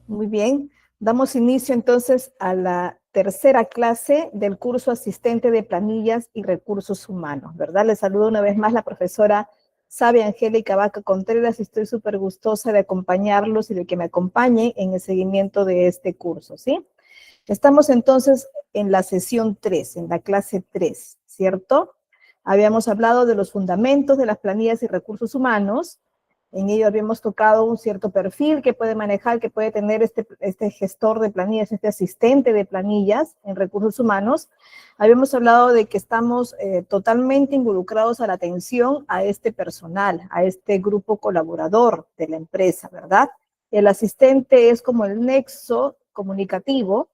Muy bien. Damos inicio entonces a la tercera clase del curso Asistente de Planillas y Recursos Humanos, ¿verdad? Les saludo una vez más la profesora Sabia Angélica Vaca Contreras y estoy súper gustosa de acompañarlos y de que me acompañen en el seguimiento de este curso, ¿sí? Estamos entonces en la sesión 3, en la clase 3, ¿cierto? Habíamos hablado de los fundamentos de las planillas y recursos humanos. En ello habíamos tocado un cierto perfil que puede manejar, que puede tener este gestor de planillas, este asistente de planillas en recursos humanos. Habíamos hablado de que estamos totalmente involucrados a la atención a este personal, a este grupo colaborador de la empresa, ¿verdad? El asistente es como el nexo comunicativo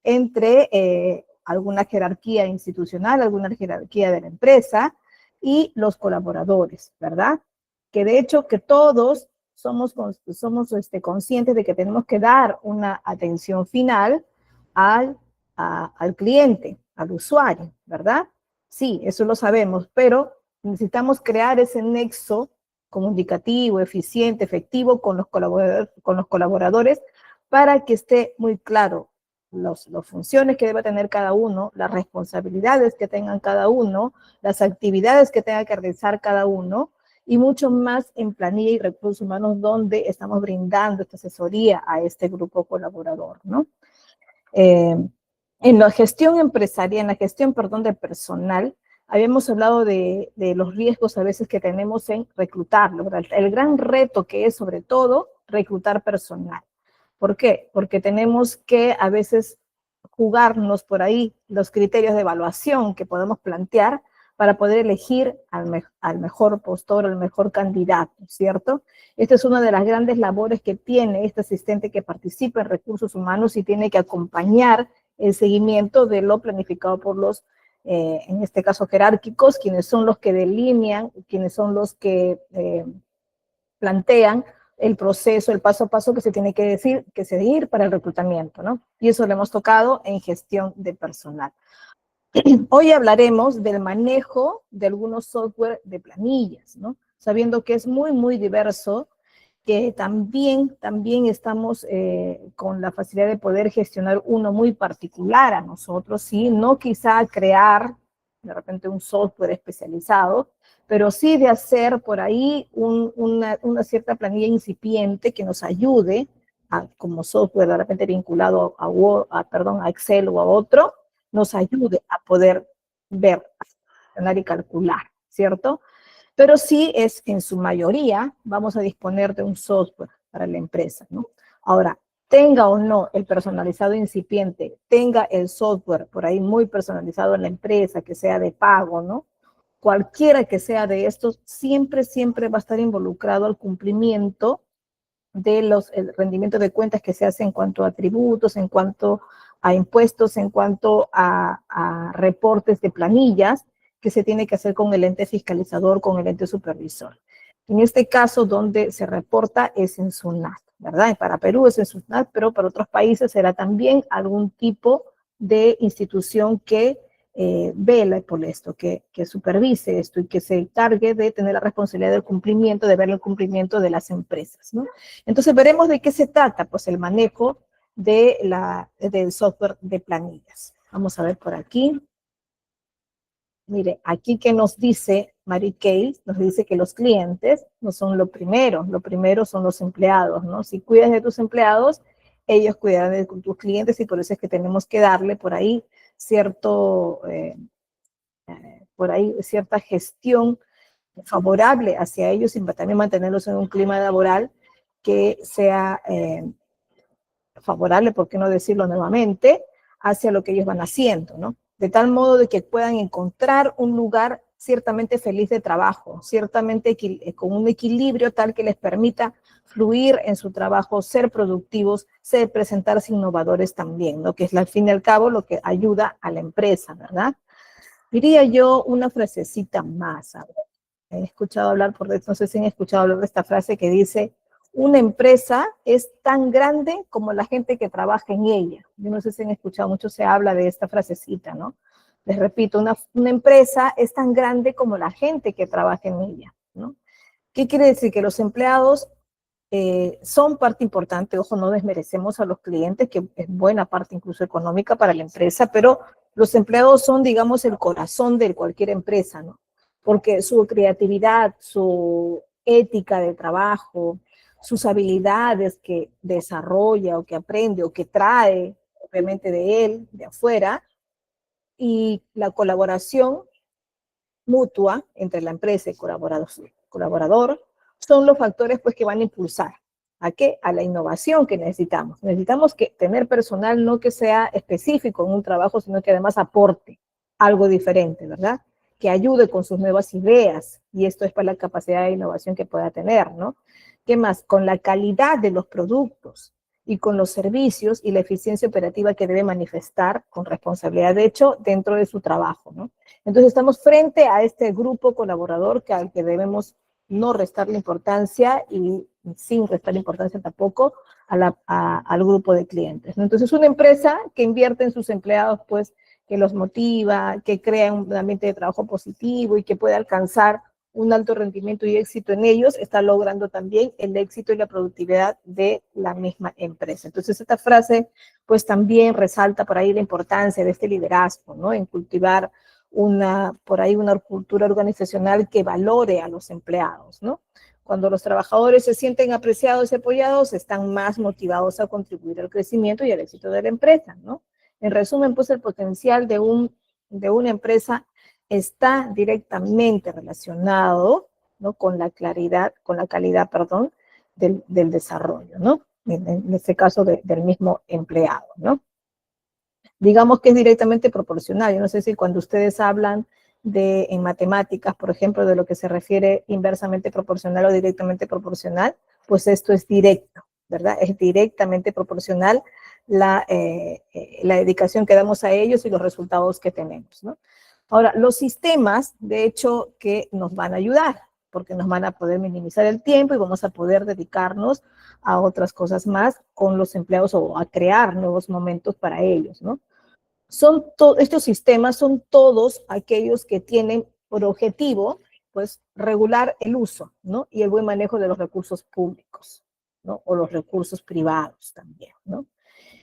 entre alguna jerarquía institucional, alguna jerarquía de la empresa y los colaboradores, ¿verdad? Que de hecho que todos somos conscientes de que tenemos que dar una atención final al cliente, al usuario, ¿verdad? Sí, eso lo sabemos, pero necesitamos crear ese nexo comunicativo, eficiente, efectivo con los colaboradores para que esté muy claro las funciones que debe tener cada uno, las responsabilidades que tengan cada uno, las actividades que tenga que realizar cada uno, y mucho más en planilla y recursos humanos donde estamos brindando esta asesoría a este grupo colaborador, ¿no? En la gestión empresarial, en la gestión, perdón, de personal, habíamos hablado de los riesgos a veces que tenemos en reclutarlo, ¿verdad? El gran reto que es sobre todo reclutar personal. ¿Por qué? Porque tenemos que a veces jugarnos por ahí los criterios de evaluación que podemos plantear para poder elegir al mejor postor, al mejor candidato, ¿cierto? Esta es una de las grandes labores que tiene este asistente que participa en recursos humanos y tiene que acompañar el seguimiento de lo planificado por los, en este caso, jerárquicos, quienes son los que delinean, quienes son los que plantean el proceso, el paso a paso que se tiene que seguir para el reclutamiento, ¿no? Y eso lo hemos tocado en gestión de personal. Hoy hablaremos del manejo de algunos software de planillas, ¿no? Sabiendo que es muy, muy diverso, que también estamos con la facilidad de poder gestionar uno muy particular a nosotros, ¿sí? No quizá crear de repente un software especializado, pero sí de hacer por ahí una cierta planilla incipiente que nos ayude como software de repente vinculado a Word, a Excel o a otro, nos ayude a poder ver, y calcular, ¿cierto? Pero sí es en su mayoría, vamos a disponer de un software para la empresa, ¿no? Ahora, tenga o no el personalizado incipiente, tenga el software por ahí muy personalizado en la empresa, que sea de pago, ¿no? Cualquiera que sea de estos, siempre va a estar involucrado al cumplimiento de el rendimiento de cuentas que se hace en cuanto a tributos, en cuanto a impuestos, en cuanto a reportes de planillas que se tiene que hacer con el ente fiscalizador, con el ente supervisor. En este caso, donde se reporta es en SUNAT, ¿verdad? Para Perú es en SUNAT, pero para otros países será también algún tipo de institución que vela por esto, que supervise esto y que se encargue de tener la responsabilidad del cumplimiento, de ver el cumplimiento de las empresas, ¿no? Entonces veremos de qué se trata, pues el manejo del software de planillas. Vamos a ver por aquí. Mire, aquí que nos dice Mary Kay, nos dice que los clientes no son lo primero son los empleados, ¿no? Si cuidas de tus empleados, ellos cuidarán de tus clientes y por eso es que tenemos que darle por ahí cierta gestión favorable hacia ellos y también mantenerlos en un clima laboral que sea favorable, por qué no decirlo nuevamente, hacia lo que ellos van haciendo, ¿no? De tal modo de que puedan encontrar un lugar ciertamente feliz de trabajo, ciertamente con un equilibrio tal que les permita fluir en su trabajo, ser productivos, presentarse innovadores también, ¿no? Que es al fin y al cabo lo que ayuda a la empresa, ¿verdad? Diría yo una frasecita más, a ver. He escuchado hablar, no sé si han escuchado hablar de esta frase que dice, una empresa es tan grande como la gente que trabaja en ella. Yo no sé si han escuchado, mucho se habla de esta frasecita, ¿no? Les repito, una empresa es tan grande como la gente que trabaja en ella, ¿no? ¿Qué quiere decir? Que los empleados son parte importante, ojo, no desmerecemos a los clientes, que es buena parte incluso económica para la empresa, pero los empleados son, digamos, el corazón de cualquier empresa, ¿no? Porque su creatividad, su ética de trabajo, sus habilidades que desarrolla o que aprende o que trae, obviamente de él, de afuera, y la colaboración mutua entre la empresa y colaborador son los factores pues que van a impulsar ¿a qué? A la innovación que necesitamos. Necesitamos tener personal no que sea específico en un trabajo, sino que además aporte algo diferente, ¿verdad? Que ayude con sus nuevas ideas, y esto es para la capacidad de innovación que pueda tener, ¿no? ¿Qué más? Con la calidad de los productos y con los servicios y la eficiencia operativa que debe manifestar con responsabilidad, de hecho, dentro de su trabajo, ¿no? Entonces estamos frente a este grupo colaborador al que debemos no restarle importancia y sin restar importancia tampoco al grupo de clientes, ¿no? Entonces una empresa que invierte en sus empleados, pues que los motiva, que crea un ambiente de trabajo positivo y que puede alcanzar un alto rendimiento y éxito en ellos, está logrando también el éxito y la productividad de la misma empresa. Entonces esta frase pues también resalta por ahí la importancia de este liderazgo, ¿no? En cultivar por ahí una cultura organizacional que valore a los empleados, ¿no? Cuando los trabajadores se sienten apreciados y apoyados, están más motivados a contribuir al crecimiento y al éxito de la empresa, ¿no? En resumen, pues el potencial de una empresa está directamente relacionado, ¿no? Con la calidad, perdón, del desarrollo, ¿no? En este caso del mismo empleado, ¿no? Digamos que es directamente proporcional. Yo no sé si cuando ustedes hablan en matemáticas, por ejemplo, de lo que se refiere inversamente proporcional o directamente proporcional, pues esto es directo, ¿verdad? Es directamente proporcional la dedicación que damos a ellos y los resultados que tenemos, ¿no? Ahora, los sistemas, de hecho, que nos van a ayudar, porque nos van a poder minimizar el tiempo y vamos a poder dedicarnos a otras cosas más con los empleados o a crear nuevos momentos para ellos, ¿no? Estos sistemas son todos aquellos que tienen por objetivo, pues, regular el uso, ¿no? Y el buen manejo de los recursos públicos, ¿no? O los recursos privados también, ¿no?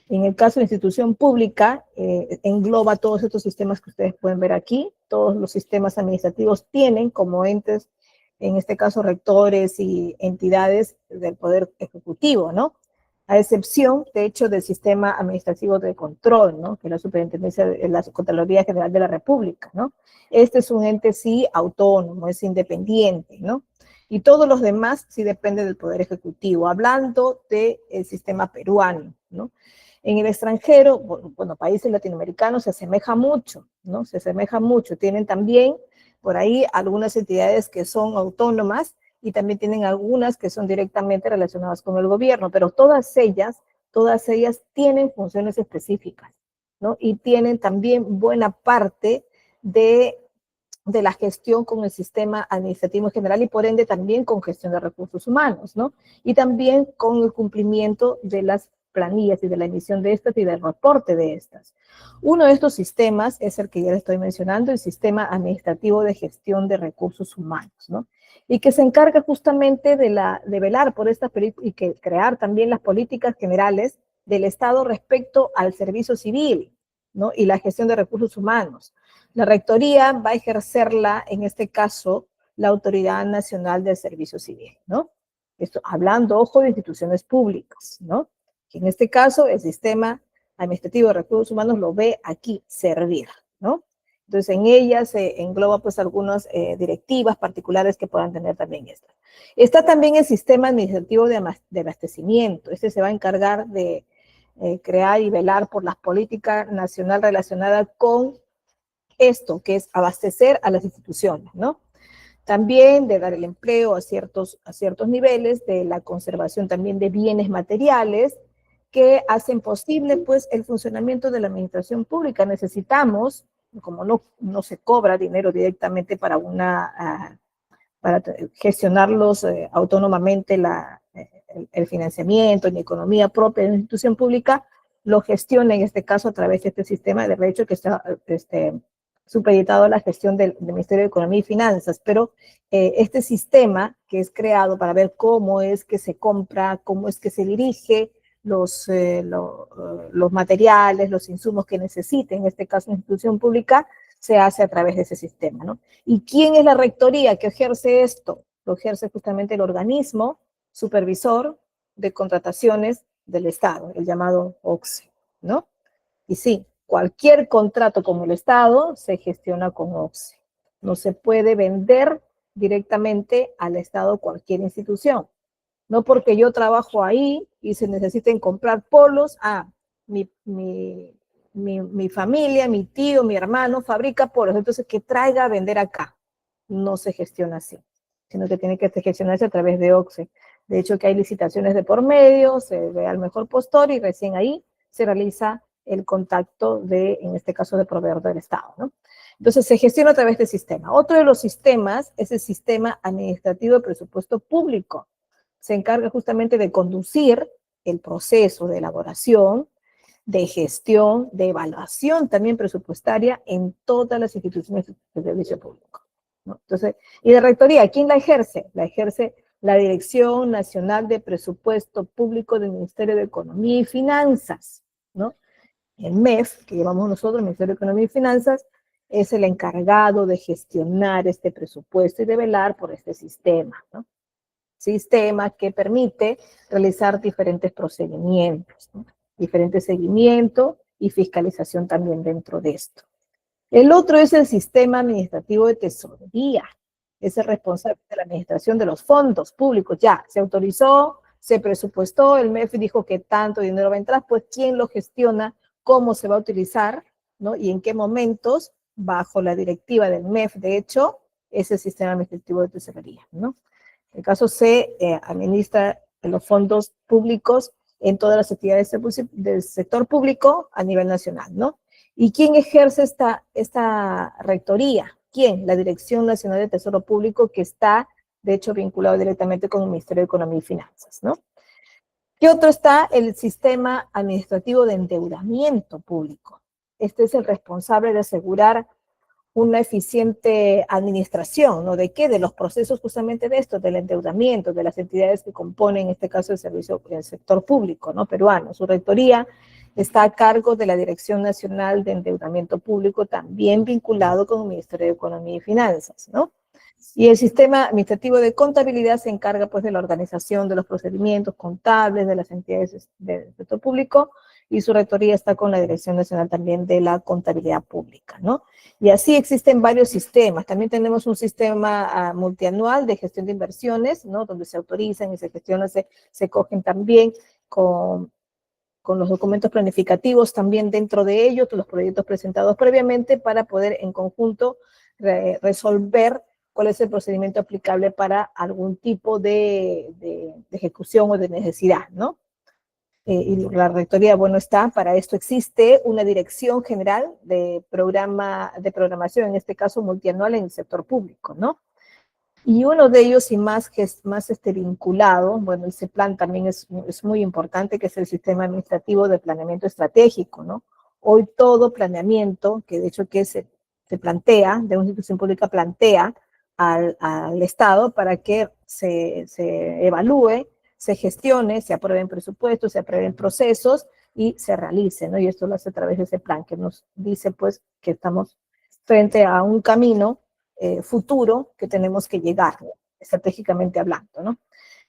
En el caso de institución pública, engloba todos estos sistemas que ustedes pueden ver aquí. Todos los sistemas administrativos tienen como entes, en este caso rectores y entidades del Poder Ejecutivo, ¿no? A excepción, de hecho, del sistema administrativo de control, ¿no? Que es la Superintendencia de la Contraloría General de la República, ¿no? Este es un ente sí autónomo, es independiente, ¿no? Y todos los demás sí dependen del Poder Ejecutivo, hablando del sistema peruano, ¿no? En el extranjero, bueno, países latinoamericanos se asemeja mucho, ¿no? Se asemeja mucho. Tienen también por ahí algunas entidades que son autónomas y también tienen algunas que son directamente relacionadas con el gobierno, pero todas ellas tienen funciones específicas, ¿no? Y tienen también buena parte de la gestión con el sistema administrativo en general y por ende también con gestión de recursos humanos, ¿no? Y también con el cumplimiento de las planillas y de la emisión de estas y del reporte de estas. Uno de estos sistemas es el que ya les estoy mencionando, el sistema administrativo de gestión de recursos humanos, ¿no? Y que se encarga justamente de velar por estas y que crear también las políticas generales del Estado respecto al servicio civil, ¿no? Y la gestión de recursos humanos. La rectoría va a ejercerla, en este caso, la Autoridad Nacional del Servicio Civil, ¿no? Esto, hablando, ojo, de instituciones públicas, ¿no? Que en este caso, el sistema administrativo de recursos humanos lo ve aquí servir, ¿no? Entonces, en ella se engloba, pues, algunas directivas particulares que puedan tener también estas. Está también el sistema administrativo de abastecimiento. Este se va a encargar de crear y velar por las políticas nacionales relacionadas con esto, que es abastecer a las instituciones, ¿no? También de dar el empleo a ciertos niveles, de la conservación también de bienes materiales que hacen posible, pues, el funcionamiento de la administración pública. Necesitamos, como no se cobra dinero directamente para para gestionarlos autónomamente el financiamiento y la economía propia de una institución pública, lo gestiona en este caso a través de este sistema de derecho que está supeditado a la gestión del Ministerio de Economía y Finanzas, pero este sistema que es creado para ver cómo es que se compra, cómo es que se dirige los materiales, los insumos que necesite, en este caso una institución pública, se hace a través de ese sistema, ¿no? ¿Y quién es la rectoría que ejerce esto? Lo ejerce justamente el organismo supervisor de contrataciones del Estado, el llamado OCSE, ¿no? Y sí, cualquier contrato con el Estado se gestiona con OCSE. No se puede vender directamente al Estado cualquier institución. No porque yo trabajo ahí y se necesiten comprar polos, mi familia, mi tío, mi hermano fabrica polos, entonces que traiga a vender acá. No se gestiona así, sino que tiene que gestionarse a través de OCSE. De hecho, que hay licitaciones de por medio, se ve al mejor postor y recién ahí se realiza el contacto de, en este caso, de proveedor del Estado, ¿no? Entonces, se gestiona a través del sistema. Otro de los sistemas es el sistema administrativo de presupuesto público. Se encarga justamente de conducir el proceso de elaboración, de gestión, de evaluación también presupuestaria en todas las instituciones de servicio público, ¿no? Entonces, y de rectoría, ¿quién la ejerce? La ejerce la Dirección Nacional de Presupuesto Público del Ministerio de Economía y Finanzas, ¿no? El MEF, que llevamos nosotros, el Ministerio de Economía y Finanzas, es el encargado de gestionar este presupuesto y de velar por este sistema, ¿no? Sistema que permite realizar diferentes procedimientos, ¿no? Diferentes seguimiento y fiscalización también dentro de esto. El otro es el sistema administrativo de tesorería. Es el responsable de la administración de los fondos públicos. Ya, se autorizó, se presupuestó, el MEF dijo que tanto dinero va a entrar, pues ¿quién lo gestiona? ¿Cómo se va a utilizar? ¿No? Y en qué momentos, bajo la directiva del MEF, de hecho, es el sistema administrativo de tesorería, ¿no? En el caso se administra los fondos públicos en todas las actividades del sector público a nivel nacional, ¿no? ¿Y quién ejerce esta rectoría? ¿Quién? La Dirección Nacional de Tesoro Público, que está, de hecho, vinculado directamente con el Ministerio de Economía y Finanzas, ¿no? ¿Qué otro está? El sistema administrativo de endeudamiento público. Este es el responsable de asegurar una eficiente administración, ¿no? ¿De qué? De los procesos justamente de esto, del endeudamiento, de las entidades que componen, en este caso, el sector público, ¿no? Peruano. Su rectoría está a cargo de la Dirección Nacional de Endeudamiento Público, también vinculado con el Ministerio de Economía y Finanzas, ¿no? Y el sistema administrativo de contabilidad se encarga, pues, de la organización de los procedimientos contables de las entidades del sector público, y su rectoría está con la Dirección Nacional también de la Contabilidad Pública, ¿no? Y así existen varios sistemas. También tenemos un sistema multianual de gestión de inversiones, ¿no? Donde se autorizan y se gestionan, se cogen también con los documentos planificativos también dentro de ellos, los proyectos presentados previamente para poder en conjunto resolver cuál es el procedimiento aplicable para algún tipo de ejecución o de necesidad, ¿no? Y la rectoría, bueno, está, para esto existe una dirección general de programación, en este caso multianual en el sector público, ¿no? Y uno de ellos, y más vinculado, bueno, ese plan también es muy importante, que es el sistema administrativo de planeamiento estratégico, ¿no? Hoy todo planeamiento, que de hecho que se plantea, de una institución pública plantea al Estado para que se evalúe, se gestione, se aprueben presupuestos, se aprueben procesos y se realice, ¿no? Y esto lo hace a través de ese plan que nos dice, pues, que estamos frente a un camino futuro que tenemos que llegar, ¿no? Estratégicamente hablando, ¿no?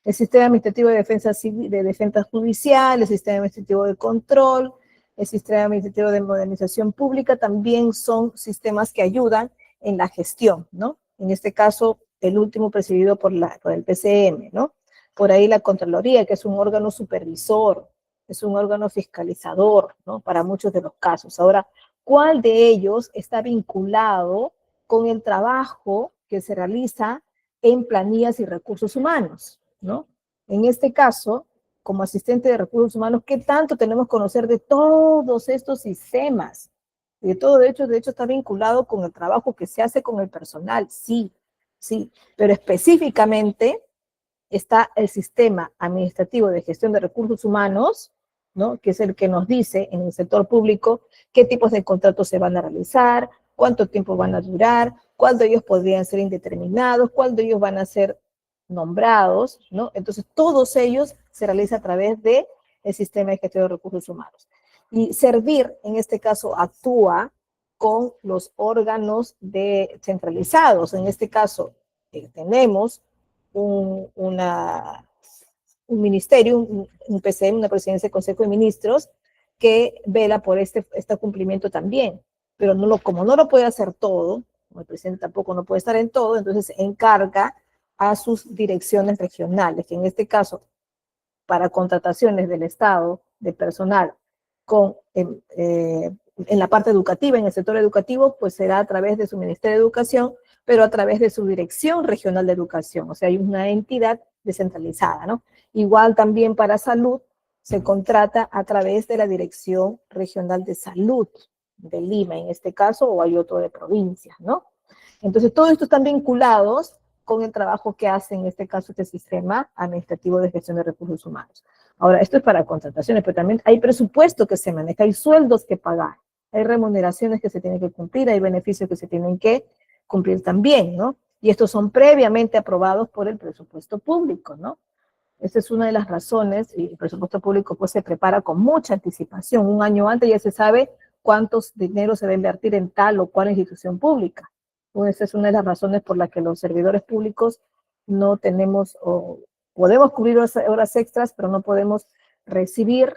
El sistema administrativo de defensa civil, de defensa judicial, el sistema administrativo de control, el sistema administrativo de modernización pública, también son sistemas que ayudan en la gestión, ¿no? En este caso, el último presidido por el PCM, ¿no? Por ahí la Contraloría, que es un órgano supervisor, es un órgano fiscalizador, ¿no? Para muchos de los casos. Ahora, ¿cuál de ellos está vinculado con el trabajo que se realiza en planillas y recursos humanos, ¿no? En este caso, como asistente de recursos humanos, ¿qué tanto tenemos que conocer de todos estos sistemas? De todo, de hecho está vinculado con el trabajo que se hace con el personal, sí, sí, pero específicamente está el sistema administrativo de gestión de recursos humanos, ¿no? Que es el que nos dice en el sector público qué tipos de contratos se van a realizar, cuánto tiempo van a durar, cuándo ellos podrían ser indeterminados, cuándo ellos van a ser nombrados, ¿no? Entonces, todos ellos se realizan a través del sistema de gestión de recursos humanos. Y Servir, en este caso, actúa con los órganos centralizados. En este caso, tenemos un ministerio, un PCM, una presidencia del Consejo de Ministros, que vela por este cumplimiento también. Pero como no lo puede hacer todo, como el presidente tampoco no puede estar en todo, entonces encarga a sus direcciones regionales, que en este caso, para contrataciones del Estado, de personal, en la parte educativa, en el sector educativo, pues será a través de su Ministerio de Educación, pero a través de su Dirección Regional de Educación, o sea, hay una entidad descentralizada, ¿no? Igual también para salud, se contrata a través de la Dirección Regional de Salud de Lima, en este caso, o hay otro de provincias, ¿no? Entonces, todos estos están vinculados con el trabajo que hace, en este caso, este sistema administrativo de gestión de recursos humanos. Ahora, esto es para contrataciones, pero también hay presupuesto que se maneja, hay sueldos que pagar, hay remuneraciones que se tienen que cumplir, hay beneficios que se tienen que cumplir también, ¿no? Y estos son previamente aprobados por el presupuesto público, ¿no? Esta es una de las razones, y el presupuesto público pues se prepara con mucha anticipación. Un año antes ya se sabe cuántos dinero se va a invertir en tal o cual institución pública. Pues esa es una de las razones por las que los servidores públicos no tenemos, o podemos cubrir horas extras, pero no podemos recibir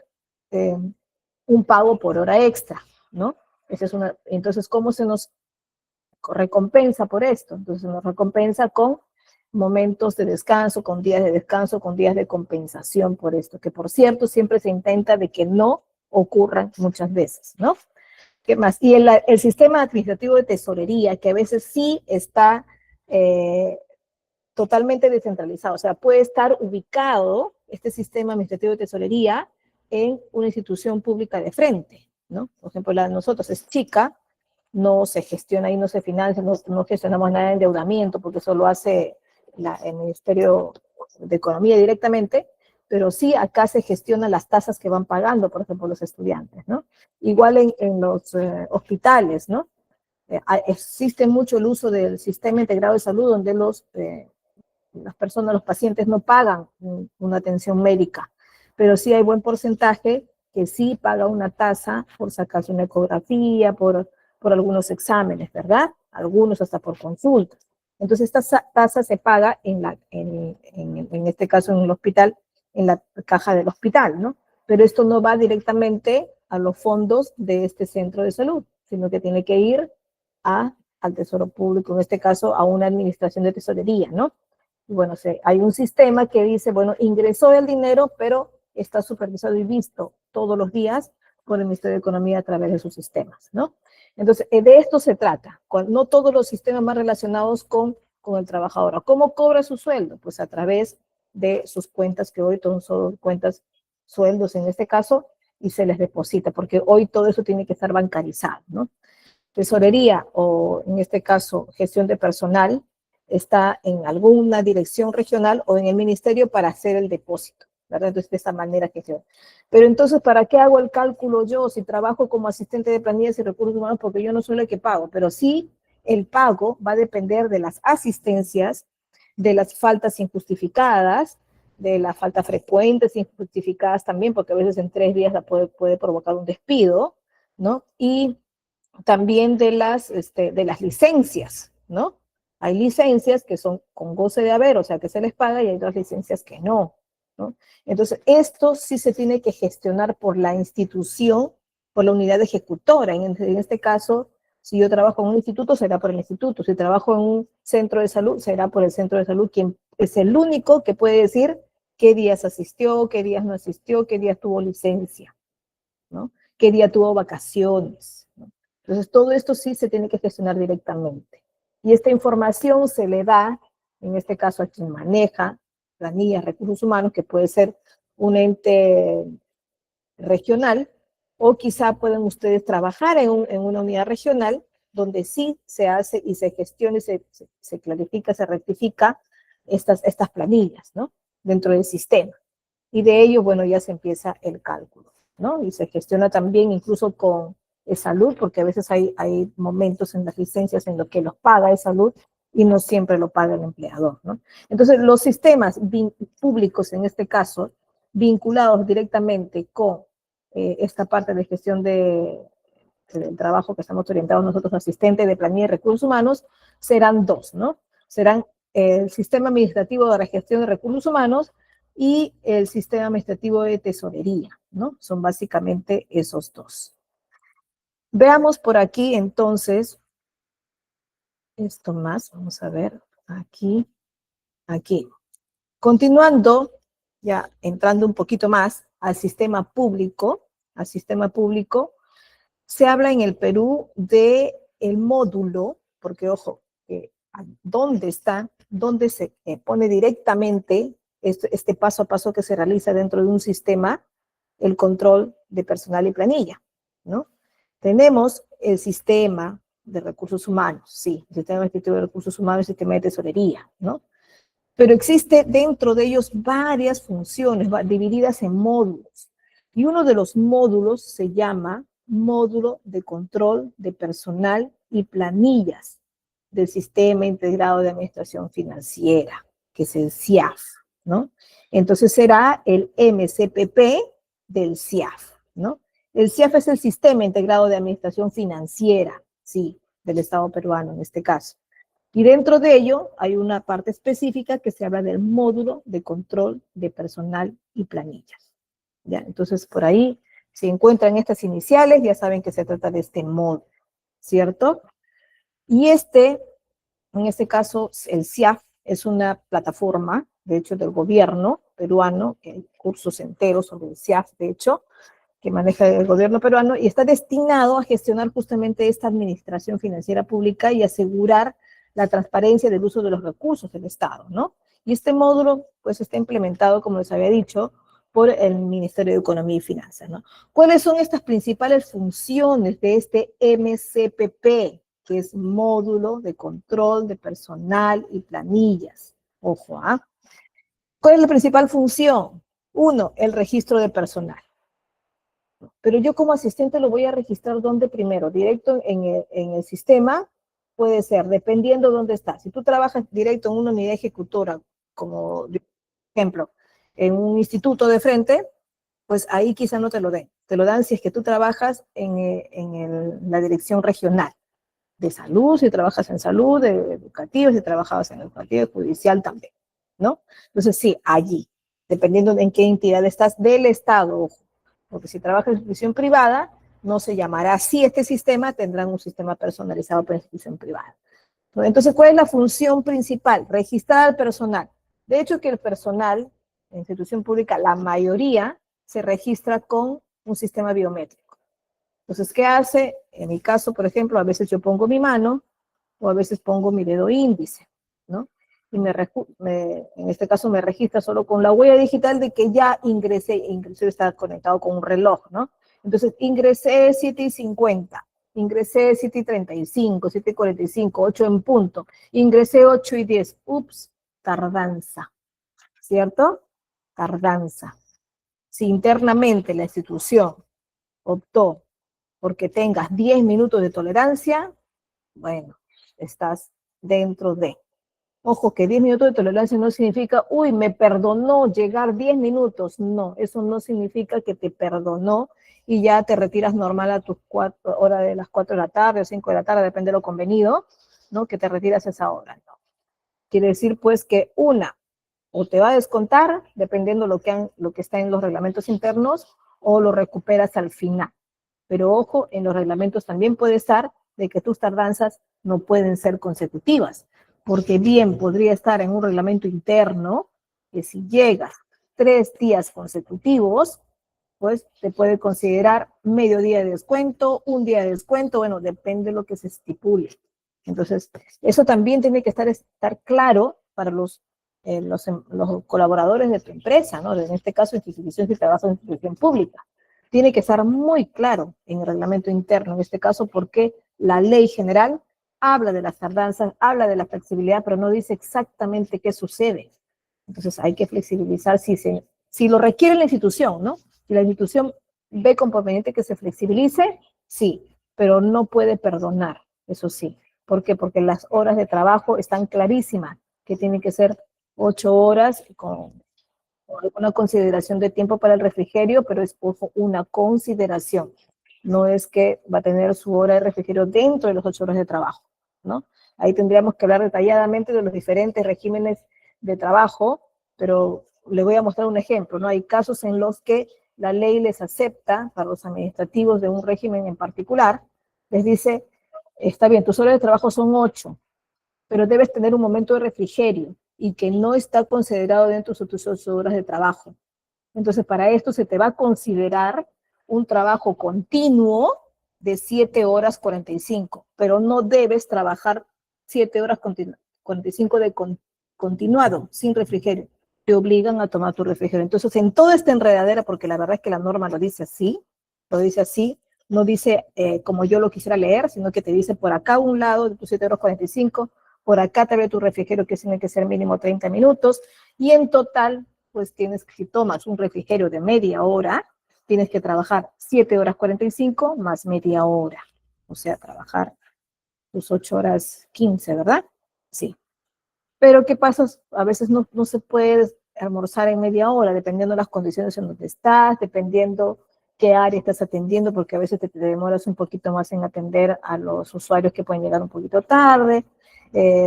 un pago por hora extra, ¿no? Entonces, ¿cómo se nos recompensa por esto? Entonces, se nos recompensa con momentos de descanso, con días de descanso, con días de compensación por esto, que por cierto siempre se intenta de que no ocurran muchas veces, ¿no? ¿Qué más? Y el sistema administrativo de tesorería, que a veces sí está totalmente descentralizado, o sea, puede estar ubicado este sistema administrativo de tesorería en una institución pública de frente, ¿no? Por ejemplo, la de nosotros es chica, no se gestiona y no se financia, no gestionamos nada de endeudamiento, porque eso lo hace el Ministerio de Economía directamente, pero sí acá se gestionan las tasas que van pagando, por ejemplo, los estudiantes, ¿no? Igual en los hospitales, ¿no? Existe mucho el uso del sistema integrado de salud, donde las personas, los pacientes no pagan una atención médica, pero sí hay buen porcentaje que sí paga una tasa por sacarse una ecografía, por algunos exámenes, ¿verdad? Algunos hasta por consultas. Entonces, esta tasa se paga en este caso en el hospital, en la caja del hospital, ¿no? Pero esto no va directamente a los fondos de este centro de salud, sino que tiene que ir al Tesoro Público, en este caso a una administración de tesorería, ¿no? Y bueno, hay un sistema que dice, bueno, ingresó el dinero, pero está supervisado y visto todos los días por el Ministerio de Economía a través de sus sistemas, ¿no? Entonces, de esto se trata, no todos los sistemas más relacionados con el trabajador. ¿Cómo cobra su sueldo? Pues a través de sus cuentas, que hoy son cuentas, sueldos en este caso, y se les deposita, porque hoy todo eso tiene que estar bancarizado, ¿no? Tesorería, o en este caso, gestión de personal, está en alguna dirección regional o en el ministerio para hacer el depósito, ¿verdad? Entonces, de esa manera gestiona. Pero entonces, ¿para qué hago el cálculo yo si trabajo como asistente de planillas y recursos humanos? Porque yo no soy el que pago, pero sí el pago va a depender de las asistencias, de las faltas injustificadas, de las faltas frecuentes injustificadas también, porque a veces en 3 días puede provocar un despido, ¿no? Y también de las licencias, ¿no? Hay licencias que son con goce de haber, o sea, que se les paga, y hay otras licencias que no, ¿no? Entonces, esto sí se tiene que gestionar por la institución, por la unidad ejecutora. En este caso, si yo trabajo en un instituto, será por el instituto. Si trabajo en un centro de salud, será por el centro de salud, quien es el único que puede decir qué días asistió, qué días no asistió, qué días tuvo licencia, ¿no? Qué día tuvo vacaciones, ¿no? Entonces, todo esto sí se tiene que gestionar directamente. Y esta información se le da, en este caso, a quien maneja planillas, recursos humanos, que puede ser un ente regional, o quizá pueden ustedes trabajar en una unidad regional donde sí se hace y se gestiona y se clarifica, se rectifica estas planillas, ¿no? Dentro del sistema. Y de ello, bueno, ya se empieza el cálculo, ¿no? Y se gestiona también incluso con es salud, porque a veces hay momentos en las licencias en los que los paga es salud y no siempre lo paga el empleador, ¿no? Entonces, los sistemas públicos, en este caso, vinculados directamente con esta parte de gestión del trabajo que estamos orientados nosotros, asistentes de planilla y recursos humanos, serán dos, ¿no? Serán el sistema administrativo de la gestión de recursos humanos y el sistema administrativo de tesorería, ¿no? Son básicamente esos dos. Veamos por aquí entonces, esto más, vamos a ver, aquí. Continuando, ya entrando un poquito más al sistema público, se habla en el Perú de el módulo, porque ojo, ¿dónde está? ¿Dónde se pone directamente este paso a paso que se realiza dentro de un sistema, el control de personal y planilla, ¿no? Tenemos el sistema de recursos humanos, sí, el sistema administrativo de recursos humanos, el sistema de tesorería, ¿no? Pero existe dentro de ellos varias funciones divididas en módulos. Y uno de los módulos se llama módulo de control de personal y planillas del Sistema Integrado de Administración Financiera, que es el SIAF, ¿no? Entonces será el MCPP del SIAF, ¿no? El SIAF es el Sistema Integrado de Administración Financiera, sí, del Estado peruano en este caso. Y dentro de ello hay una parte específica que se habla del módulo de control de personal y planillas. ¿Ya? Entonces, por ahí, si encuentran estas iniciales, ya saben que se trata de este módulo, ¿cierto? Y en este caso, el SIAF es una plataforma, de hecho, del gobierno peruano, que hay cursos enteros sobre el SIAF, de hecho, que maneja el gobierno peruano, y está destinado a gestionar justamente esta administración financiera pública y asegurar la transparencia del uso de los recursos del Estado, ¿no? Y este módulo, pues, está implementado, como les había dicho, por el Ministerio de Economía y Finanzas, ¿no? ¿Cuáles son estas principales funciones de este MCPP, que es módulo de control de personal y planillas? Ojo, ¿ah? ¿Cuál es la principal función? Uno, el registro de personal. Pero yo como asistente lo voy a registrar ¿dónde primero? Directo en el sistema, puede ser, dependiendo dónde estás. Si tú trabajas directo en una unidad ejecutora, como ejemplo, en un instituto de frente, pues ahí quizá no te lo den. Te lo dan si es que tú trabajas en la dirección regional de salud, si trabajas en salud, de educativo, si trabajas en educativo, judicial también, ¿no? Entonces sí, allí, dependiendo de en qué entidad estás del Estado, ojo, porque si trabajas en institución privada, no se llamará así este sistema, tendrán un sistema personalizado para institución privada. Entonces, ¿cuál es la función principal? Registrar al personal. De hecho, que el personal en institución pública, la mayoría, se registra con un sistema biométrico. Entonces, ¿qué hace? En mi caso, por ejemplo, a veces yo pongo mi mano o a veces pongo mi dedo índice, ¿no? Y en este caso me registra solo con la huella digital de que ya ingresé, inclusive está conectado con un reloj, ¿no? Entonces, ingresé 7:50, ingresé 7:35, 7:45, 8 en punto, ingresé 8:10, ups, tardanza, ¿cierto? Tardanza. Si internamente la institución optó porque tengas 10 minutos de tolerancia, bueno, estás dentro de. Ojo, que 10 minutos de tolerancia no significa, uy, me perdonó llegar 10 minutos. No, eso no significa que te perdonó y ya te retiras normal a tus 4 horas de las 4 de la tarde o 5 de la tarde, depende de lo convenido, ¿no? Que te retiras a esa hora, ¿no? Quiere decir, pues, que o te va a descontar, dependiendo lo que está en los reglamentos internos, o lo recuperas al final. Pero ojo, en los reglamentos también puede estar de que tus tardanzas no pueden ser consecutivas, porque bien podría estar en un reglamento interno que si llegas 3 días consecutivos, pues te puede considerar medio día de descuento, un día de descuento, bueno, depende de lo que se estipule. Entonces, eso también tiene que estar claro para los colaboradores de tu empresa, ¿no? En este caso, instituciones que trabajan en institución pública. Tiene que estar muy claro en el reglamento interno, en este caso, porque la ley general habla de las tardanzas, habla de la flexibilidad, pero no dice exactamente qué sucede. Entonces, hay que flexibilizar si lo requiere la institución, ¿no? Si la institución ve conveniente que se flexibilice, sí, pero no puede perdonar, eso sí. ¿Por qué? Porque las horas de trabajo están clarísimas, que tienen que ser 8 horas con alguna consideración de tiempo para el refrigerio, pero es una consideración. No es que va a tener su hora de refrigerio dentro de las 8 horas de trabajo, ¿no? Ahí tendríamos que hablar detalladamente de los diferentes regímenes de trabajo, pero les voy a mostrar un ejemplo, ¿no? Hay casos en los que la ley les acepta, para los administrativos de un régimen en particular, les dice, está bien, tus horas de trabajo son 8, pero debes tener un momento de refrigerio y que no está considerado dentro de tus 8 horas de trabajo. Entonces, para esto se te va a considerar un trabajo continuo de 7 horas 45, pero no debes trabajar 7 horas 45 de continuado, sin refrigerio. Te obligan a tomar tu refrigerio. Entonces, en toda esta enredadera, porque la verdad es que la norma lo dice así, no dice como yo lo quisiera leer, sino que te dice por acá un lado de tus 7 horas 45, por acá te ve tu refrigerio que tiene que ser mínimo 30 minutos, y en total pues tienes, si tomas un refrigerio de media hora, tienes que trabajar 7 horas 45 más media hora. O sea, trabajar tus 8 horas 15, ¿verdad? Sí. Pero ¿qué pasa? A veces no se puede almorzar en media hora, dependiendo de las condiciones en donde estás, dependiendo qué área estás atendiendo, porque a veces te demoras un poquito más en atender a los usuarios que pueden llegar un poquito tarde.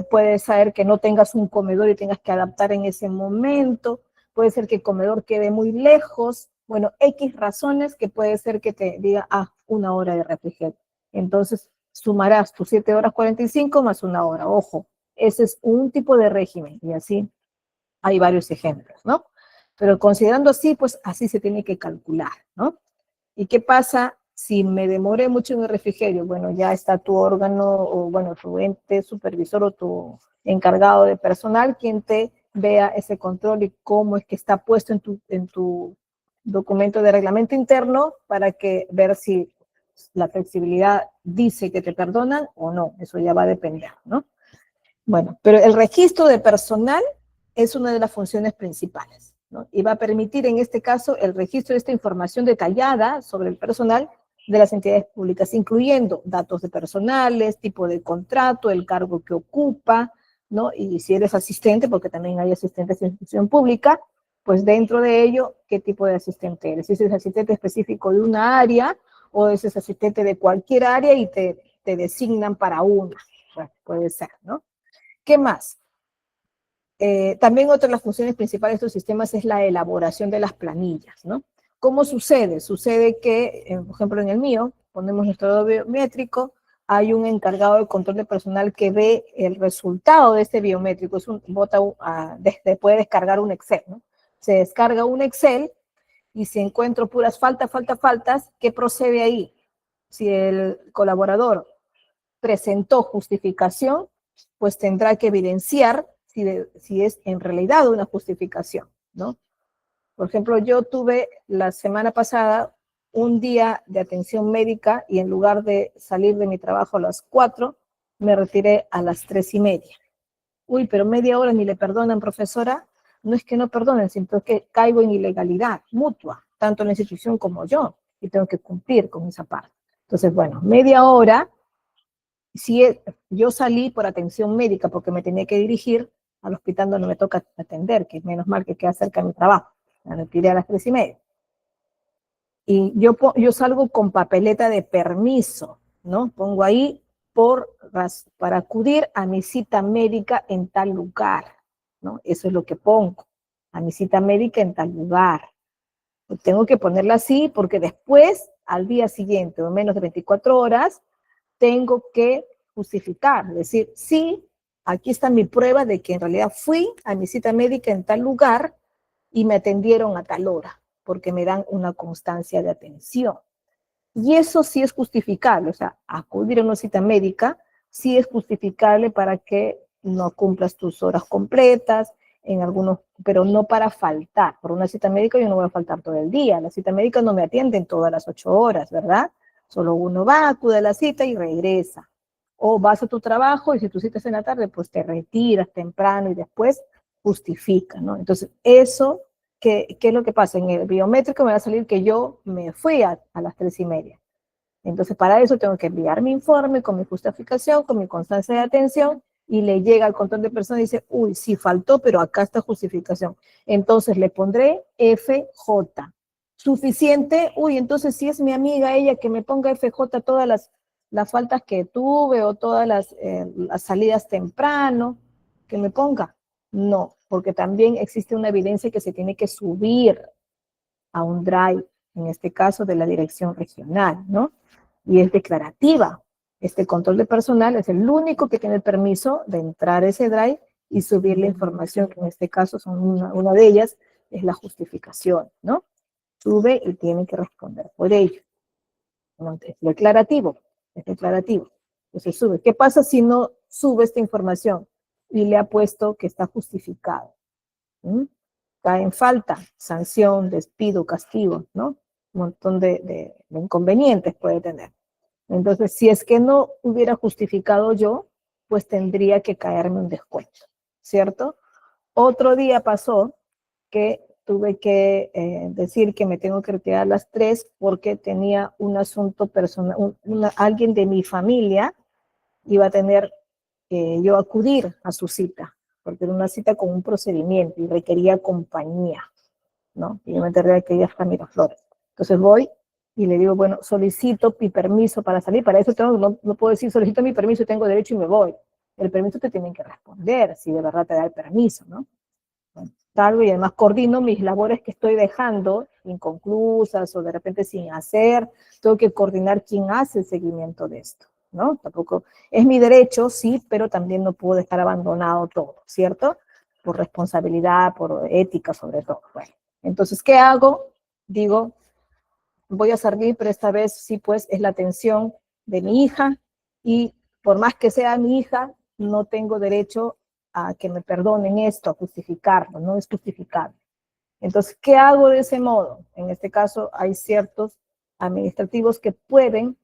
Puede ser que no tengas un comedor y tengas que adaptar en ese momento. Puede ser que el comedor quede muy lejos. Bueno, X razones que puede ser que te diga, 1 hora de refrigerio. Entonces, sumarás tus 7 horas 45 más 1 hora. Ojo, ese es un tipo de régimen y así hay varios ejemplos, ¿no? Pero considerando así, pues así se tiene que calcular, ¿no? ¿Y qué pasa si me demoré mucho en el refrigerio? Bueno, ya está tu órgano o, bueno, tu ente supervisor o tu encargado de personal quien te vea ese control y cómo es que está puesto en tu documento de reglamento interno para que ver si la flexibilidad dice que te perdonan o no. Eso ya va a depender, ¿no? Bueno, pero el registro de personal es una de las funciones principales, ¿no? Y va a permitir en este caso el registro de esta información detallada sobre el personal de las entidades públicas, incluyendo datos de personales, tipo de contrato, el cargo que ocupa, ¿no? Y si eres asistente, porque también hay asistentes de institución pública, pues dentro de ello, ¿qué tipo de asistente eres? Si eres asistente específico de una área o eres asistente de cualquier área y te designan para una, bueno, puede ser, ¿no? ¿Qué más? También otra de las funciones principales de estos sistemas es la elaboración de las planillas, ¿no? ¿Cómo sucede? Sucede que, por ejemplo, en el mío, ponemos nuestro dado biométrico, hay un encargado de control de personal que ve el resultado de este biométrico, puede descargar un Excel, ¿no? Se descarga un Excel y si encuentro puras faltas, ¿qué procede ahí? Si el colaborador presentó justificación, pues tendrá que evidenciar si es en realidad una justificación, ¿no? Por ejemplo, yo tuve la semana pasada un día de atención médica y en lugar de salir de mi trabajo a las 4, me retiré a las 3:30. Uy, pero media hora ni le perdonan, profesora. No es que no perdonen, sino que caigo en ilegalidad mutua, tanto la institución como yo, y tengo que cumplir con esa parte. Entonces, bueno, media hora si yo salí por atención médica porque me tenía que dirigir al hospital donde me toca atender, que menos mal que queda cerca de mi trabajo. Me retiré a las 3:30. Y yo salgo con papeleta de permiso, ¿no? Pongo ahí para acudir a mi cita médica en tal lugar, ¿no? Eso es lo que pongo, a mi cita médica en tal lugar. Tengo que ponerla así porque después, al día siguiente o menos de 24 horas, tengo que justificar, decir, sí, aquí está mi prueba de que en realidad fui a mi cita médica en tal lugar y me atendieron a tal hora, porque me dan una constancia de atención. Y eso sí es justificable, o sea, acudir a una cita médica sí es justificable para que no cumplas tus horas completas, pero no para faltar. Por una cita médica yo no voy a faltar todo el día. La cita médica no me atienden todas las 8 horas, ¿verdad? Solo uno va, acude a la cita y regresa. O vas a tu trabajo y si tu cita es en la tarde, pues te retiras temprano y después justifica, ¿no? Entonces, eso, ¿qué es lo que pasa? En el biométrico me va a salir que yo me fui a las 3:30. Entonces, para eso tengo que enviar mi informe con mi justificación, con mi constancia de atención, y le llega al control de personas y dice, uy, sí faltó, pero acá está justificación. Entonces le pondré FJ. Suficiente, uy, entonces si es mi amiga ella que me ponga FJ todas las faltas que tuve o todas las salidas temprano, que me ponga. No, porque también existe una evidencia que se tiene que subir a un drive, en este caso de la dirección regional, ¿no? Y es declarativa. Este control de personal es el único que tiene el permiso de entrar a ese drive y subir la información, que en este caso son una de ellas, es la justificación, ¿no? Sube y tiene que responder por ello. Es declarativo, es declarativo. Entonces sube. ¿Qué pasa si no sube esta información y le ha puesto que está justificado? ¿Mm? Cae en falta, sanción, despido, castigo, ¿no? Un montón de inconvenientes puede tener. Entonces, si es que no hubiera justificado yo, pues tendría que caerme un descuento, ¿cierto? Otro día pasó que tuve que decir que me tengo que retirar a las 3 porque tenía un asunto personal, alguien de mi familia iba a tener yo acudir a su cita, porque era una cita con un procedimiento y requería compañía, ¿no? Y yo me enteré que ella está Miraflores. Entonces voy y le digo, bueno, solicito mi permiso para salir, para eso no puedo decir solicito mi permiso y tengo derecho y me voy. El permiso te tienen que responder, si de verdad te da el permiso, ¿no? Bueno, salgo y además coordino mis labores que estoy dejando inconclusas o de repente sin hacer, tengo que coordinar quién hace el seguimiento de esto, ¿no? Tampoco es mi derecho, sí, pero también no puedo dejar abandonado todo, ¿cierto? Por responsabilidad, por ética sobre todo. Bueno, entonces, ¿qué hago? Digo, voy a salir, pero esta vez sí, pues es la atención de mi hija y por más que sea mi hija, no tengo derecho a que me perdonen esto, a justificarlo, no es justificable. Entonces, ¿qué hago de ese modo? En este caso, hay ciertos administrativos que pueden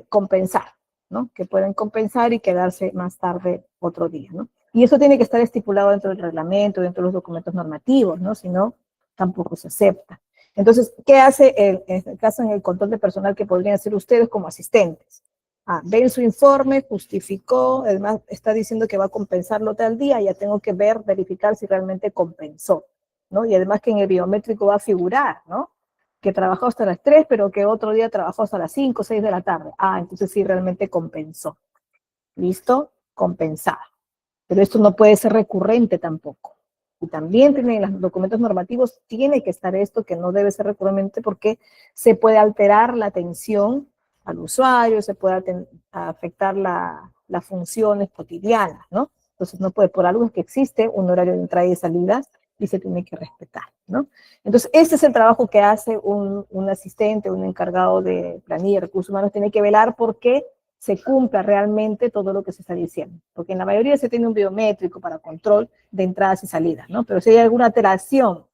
compensar, ¿no? Que pueden compensar y quedarse más tarde otro día, ¿no? Y eso tiene que estar estipulado dentro del reglamento, dentro de los documentos normativos, ¿no? Si no, tampoco se acepta. Entonces, ¿qué hace en este caso en el control de personal que podrían hacer ustedes como asistentes? Ven su informe, justificó, además está diciendo que va a compensarlo tal día, ya tengo que verificar si realmente compensó, ¿no? Y además que en el biométrico va a figurar, ¿no? Que trabajó hasta las 3, pero que otro día trabajó hasta las 5, 6 de la tarde. Entonces sí realmente compensó. ¿Listo? Compensado. Pero esto no puede ser recurrente tampoco. Y también tienen los documentos normativos, tiene que estar esto que no debe ser recurrente porque se puede alterar la atención al usuario, se puede afectar las funciones cotidianas, ¿no? Entonces no puede, por algo es que existe un horario de entrada y salida y se tiene que respetar, ¿no? Entonces, este es el trabajo que hace un asistente, un encargado de planilla y recursos humanos, tiene que velar porque se cumpla realmente todo lo que se está diciendo. Porque en la mayoría se tiene un biométrico para control de entradas y salidas, ¿no? Pero si hay alguna alteración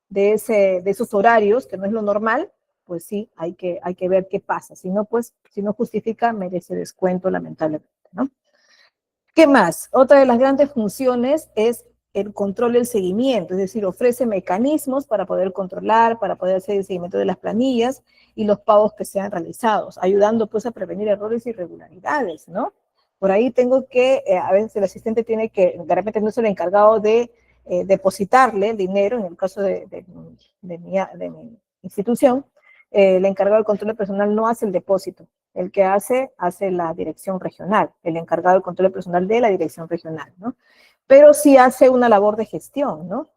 de esos horarios, que no es lo normal, pues sí, hay que ver qué pasa. Si no, pues, si no justifica, merece descuento, lamentablemente, ¿no? ¿Qué más? Otra de las grandes funciones es el control y el seguimiento, es decir, ofrece mecanismos para poder controlar, para poder hacer el seguimiento de las planillas y los pagos que sean realizados, ayudando pues a prevenir errores y irregularidades, ¿no? Por ahí tengo que, a veces el asistente tiene que, de repente no es el encargado de depositarle el dinero, en el caso de mi institución, el encargado del control personal no hace el depósito, el que hace la dirección regional, el encargado del control personal de la dirección regional, ¿no? Pero sí hace una labor de gestión, ¿no?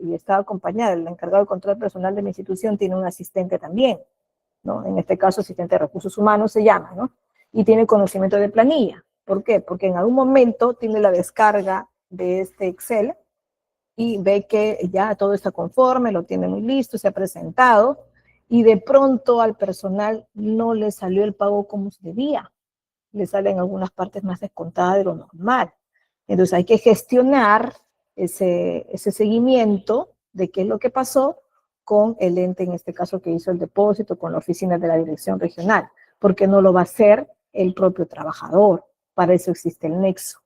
Y está acompañada, el encargado del control personal de mi institución tiene un asistente también, ¿no? En este caso, asistente de recursos humanos se llama, ¿no? Y tiene conocimiento de planilla. ¿Por qué? Porque en algún momento tiene la descarga de este Excel y ve que ya todo está conforme, lo tiene muy listo, se ha presentado, y de pronto al personal no le salió el pago como se debía, le salen algunas partes más descontadas de lo normal. Entonces hay que gestionar ese seguimiento de qué es lo que pasó con el ente, en este caso que hizo el depósito, con la oficina de la dirección regional, porque no lo va a hacer el propio trabajador, para eso existe el nexo,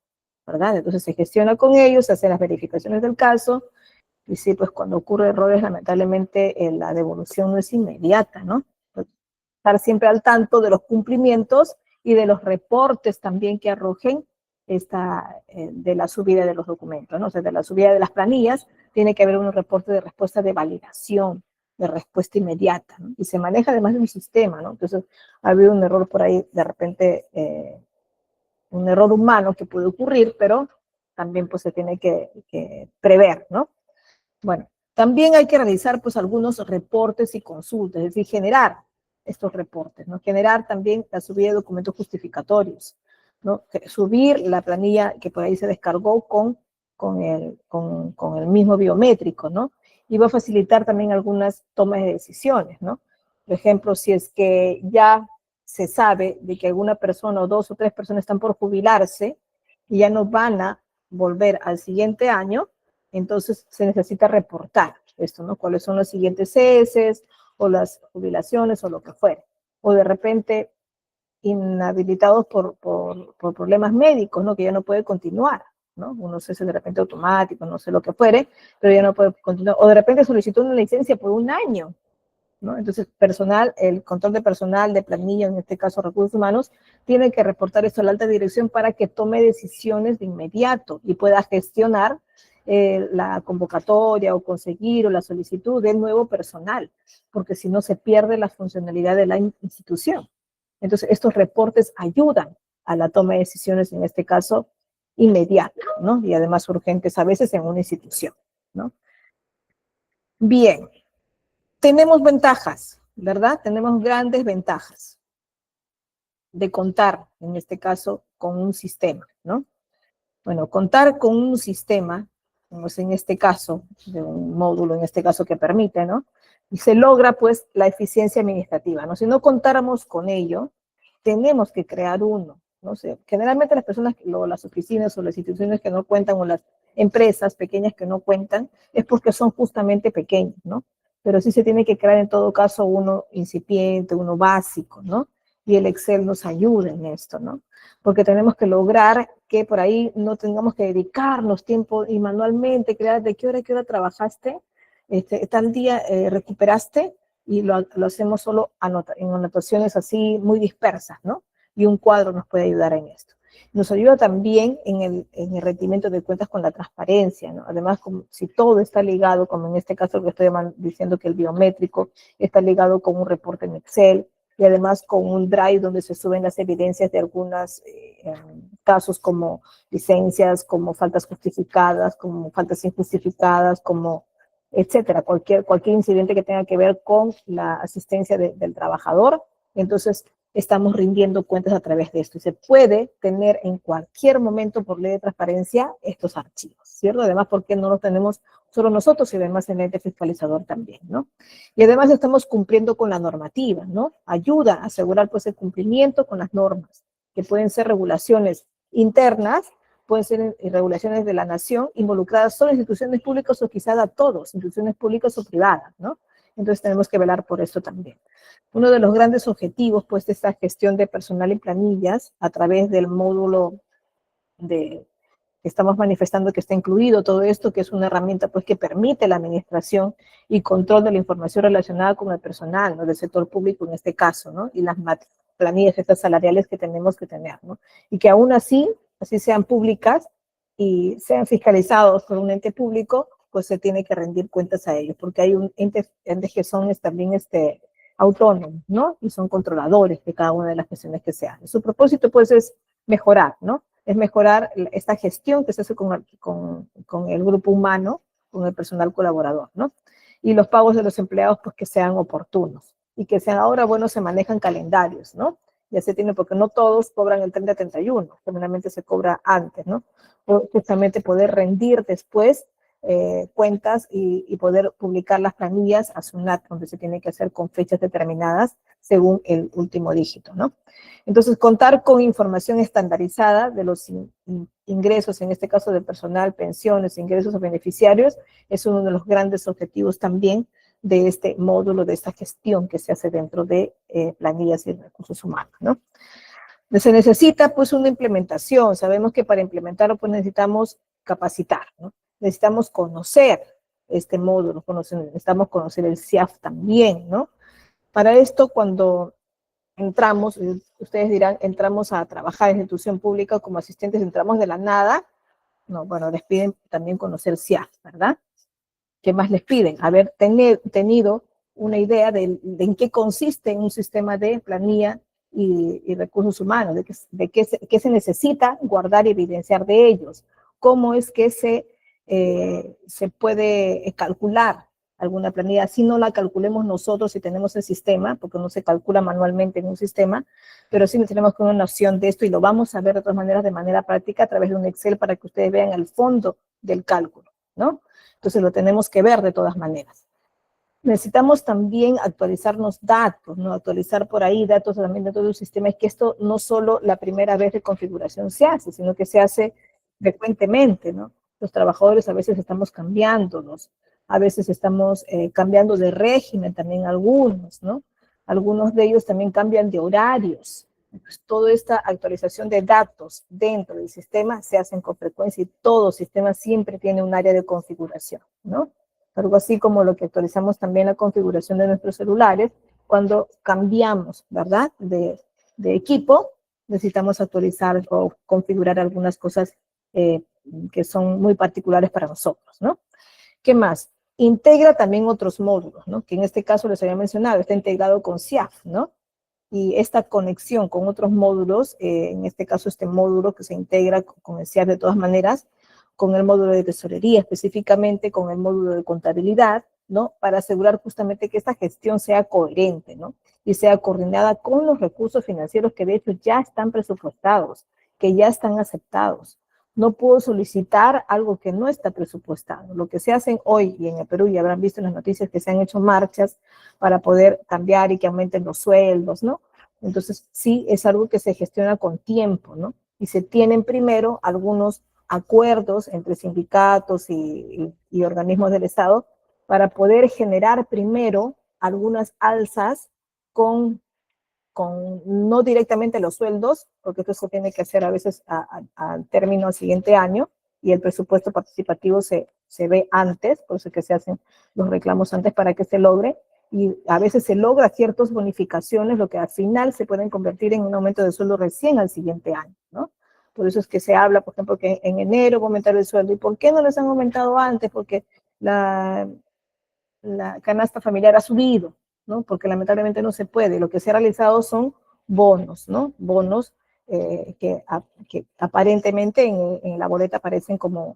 ¿verdad? Entonces se gestiona con ellos, se hacen las verificaciones del caso, y sí, pues cuando ocurre errores, lamentablemente la devolución no es inmediata, ¿no? Pues estar siempre al tanto de los cumplimientos y de los reportes también que arrojen de la subida de los documentos, ¿no? O sea, de la subida de las planillas, tiene que haber un reporte de respuesta de validación, de respuesta inmediata, ¿no? Y se maneja además de un sistema, ¿no? Entonces, ha habido un error por ahí, de repente, un error humano que puede ocurrir, pero también pues se tiene que prever, ¿no? Bueno, también hay que realizar pues algunos reportes y consultas, es decir, generar estos reportes, ¿no? Generar también la subida de documentos justificatorios, ¿no? Subir la planilla que por ahí se descargó con el mismo biométrico, ¿no? Y va a facilitar también algunas tomas de decisiones, ¿no? Por ejemplo, si es que ya se sabe de que alguna persona o 2 o 3 personas están por jubilarse y ya no van a volver al siguiente año, entonces se necesita reportar esto, ¿no? ¿Cuáles son los siguientes ceses o las jubilaciones o lo que fuere? O de repente inhabilitados por problemas médicos, ¿no? Que ya no puede continuar, ¿no? Uno cese de repente automático, no sé lo que fuere, pero ya no puede continuar. O de repente solicitó una licencia por un año, ¿no? Entonces, el control de personal, de planilla, en este caso recursos humanos, tiene que reportar esto a la alta dirección para que tome decisiones de inmediato y pueda gestionar la convocatoria o conseguir o la solicitud del nuevo personal, porque si no se pierde la funcionalidad de la institución. Entonces, estos reportes ayudan a la toma de decisiones, en este caso, inmediata, ¿no? Y además urgentes a veces en una institución, ¿no? Bien, tenemos ventajas, ¿verdad? Tenemos grandes ventajas de contar, en este caso, con un sistema, ¿no? Bueno, contar con un sistema, como es en este caso, de un módulo, en este caso que permite, ¿no? Y se logra, pues, la eficiencia administrativa, ¿no? Si no contáramos con ello, tenemos que crear uno, ¿no? O sea, generalmente las personas, las oficinas o las instituciones que no cuentan, o las empresas pequeñas que no cuentan, es porque son justamente pequeños, ¿no? Pero sí se tiene que crear en todo caso uno incipiente, uno básico, ¿no? Y el Excel nos ayuda en esto, ¿no? Porque tenemos que lograr que por ahí no tengamos que dedicarnos tiempo y manualmente crear de qué hora trabajaste, tal día recuperaste, y lo hacemos solo en anotaciones así muy dispersas, ¿no? Y un cuadro nos puede ayudar en esto. Nos ayuda también en el rendimiento de cuentas con la transparencia, ¿no? Además, si todo está ligado, como en este caso que estoy diciendo que el biométrico está ligado con un reporte en Excel, y además con un drive donde se suben las evidencias de algunos casos como licencias, como faltas justificadas, como faltas injustificadas, como etcétera, cualquier incidente que tenga que ver con la asistencia del trabajador. Entonces, estamos rindiendo cuentas a través de esto. Y se puede tener en cualquier momento, por ley de transparencia, estos archivos, ¿cierto? Además, porque no los tenemos solo nosotros, y además el ente fiscalizador también, ¿no? Y además estamos cumpliendo con la normativa, ¿no? Ayuda a asegurar, pues, el cumplimiento con las normas, que pueden ser regulaciones internas, pueden ser regulaciones de la nación, involucradas solo instituciones públicas o quizás a todos, instituciones públicas o privadas, ¿no? Entonces tenemos que velar por esto también. Uno de los grandes objetivos, pues, de esta gestión de personal y planillas, a través del módulo que estamos manifestando que está incluido todo esto, que es una herramienta, pues, que permite la administración y control de la información relacionada con el personal, ¿no? Del sector público en este caso, ¿no? Y las planillas estas salariales que tenemos que tener, ¿no? Y que aún así sean públicas y sean fiscalizados por un ente público, pues se tiene que rendir cuentas a ellos, porque hay entes que son también autónomos, ¿no? Y son controladores de cada una de las gestiones que se hacen. Su propósito, pues, es mejorar, ¿no? Es mejorar esta gestión que se hace con el grupo humano, con el personal colaborador, ¿no? Y los pagos de los empleados, pues, que sean oportunos y que sean ahora, bueno, se manejan calendarios, ¿no? Ya se tiene, porque no todos cobran el 30-31, generalmente se cobra antes, ¿no? Justamente poder rendir después cuentas y poder publicar las planillas a SUNAT, donde se tiene que hacer con fechas determinadas según el último dígito, ¿no? Entonces, contar con información estandarizada de los ingresos, en este caso de personal, pensiones, ingresos o beneficiarios, es uno de los grandes objetivos también de este módulo, de esta gestión que se hace dentro de planillas y recursos humanos, ¿no? Se necesita, pues, una implementación. Sabemos que para implementarlo, pues, necesitamos capacitar, ¿no? Necesitamos conocer este módulo, necesitamos conocer el CIAF también, ¿no? Para esto, cuando entramos, ustedes dirán, entramos a trabajar en institución pública como asistentes, entramos de la nada. No, bueno, les piden también conocer SIAF, ¿verdad? ¿Qué más les piden? Haber tenido una idea de en qué consiste un sistema de planilla y recursos humanos, de qué se necesita guardar y evidenciar de ellos, cómo es que se puede calcular alguna planilla, si no la calculemos nosotros si tenemos el sistema, porque no se calcula manualmente en un sistema, pero sí tenemos una noción de esto y lo vamos a ver de todas maneras de manera práctica a través de un Excel para que ustedes vean el fondo del cálculo, ¿no? Entonces lo tenemos que ver de todas maneras. Necesitamos también actualizarnos datos, ¿no? Actualizar por ahí datos también de todo el sistema. Es que esto no solo la primera vez de configuración se hace, sino que se hace frecuentemente, ¿no? Los trabajadores a veces estamos cambiándolos, a veces estamos cambiando de régimen también algunos, ¿no? Algunos de ellos también cambian de horarios. Entonces, toda esta actualización de datos dentro del sistema se hacen con frecuencia y todo sistema siempre tiene un área de configuración, ¿no? Algo así como lo que actualizamos también la configuración de nuestros celulares, cuando cambiamos, ¿verdad?, de equipo, necesitamos actualizar o configurar algunas cosas que son muy particulares para nosotros, ¿no? ¿Qué más? Integra también otros módulos, ¿no? Que en este caso les había mencionado, está integrado con SIAF, ¿no? Y esta conexión con otros módulos, en este caso este módulo que se integra con el SIAF de todas maneras, con el módulo de tesorería, específicamente con el módulo de contabilidad, ¿no? Para asegurar justamente que esta gestión sea coherente, ¿no? Y sea coordinada con los recursos financieros que de hecho ya están presupuestados, que ya están aceptados. No puedo solicitar algo que no está presupuestado. Lo que se hacen hoy y en el Perú, y habrán visto en las noticias que se han hecho marchas para poder cambiar y que aumenten los sueldos, ¿no? Entonces, sí, es algo que se gestiona con tiempo, ¿no? Y se tienen primero algunos acuerdos entre sindicatos y organismos del Estado para poder generar primero algunas alzas con no directamente los sueldos, porque esto se tiene que hacer a veces al término del siguiente año, y el presupuesto participativo se ve antes, por eso es que se hacen los reclamos antes para que se logre, y a veces se logra ciertas bonificaciones, lo que al final se pueden convertir en un aumento de sueldo recién al siguiente año, ¿no? Por eso es que se habla, por ejemplo, que en enero va a aumentar el sueldo. ¿Y por qué no les han aumentado antes? Porque la canasta familiar ha subido, ¿no? Porque lamentablemente no se puede. Lo que se ha realizado son bonos, ¿no? Bonos que aparentemente en la boleta aparecen como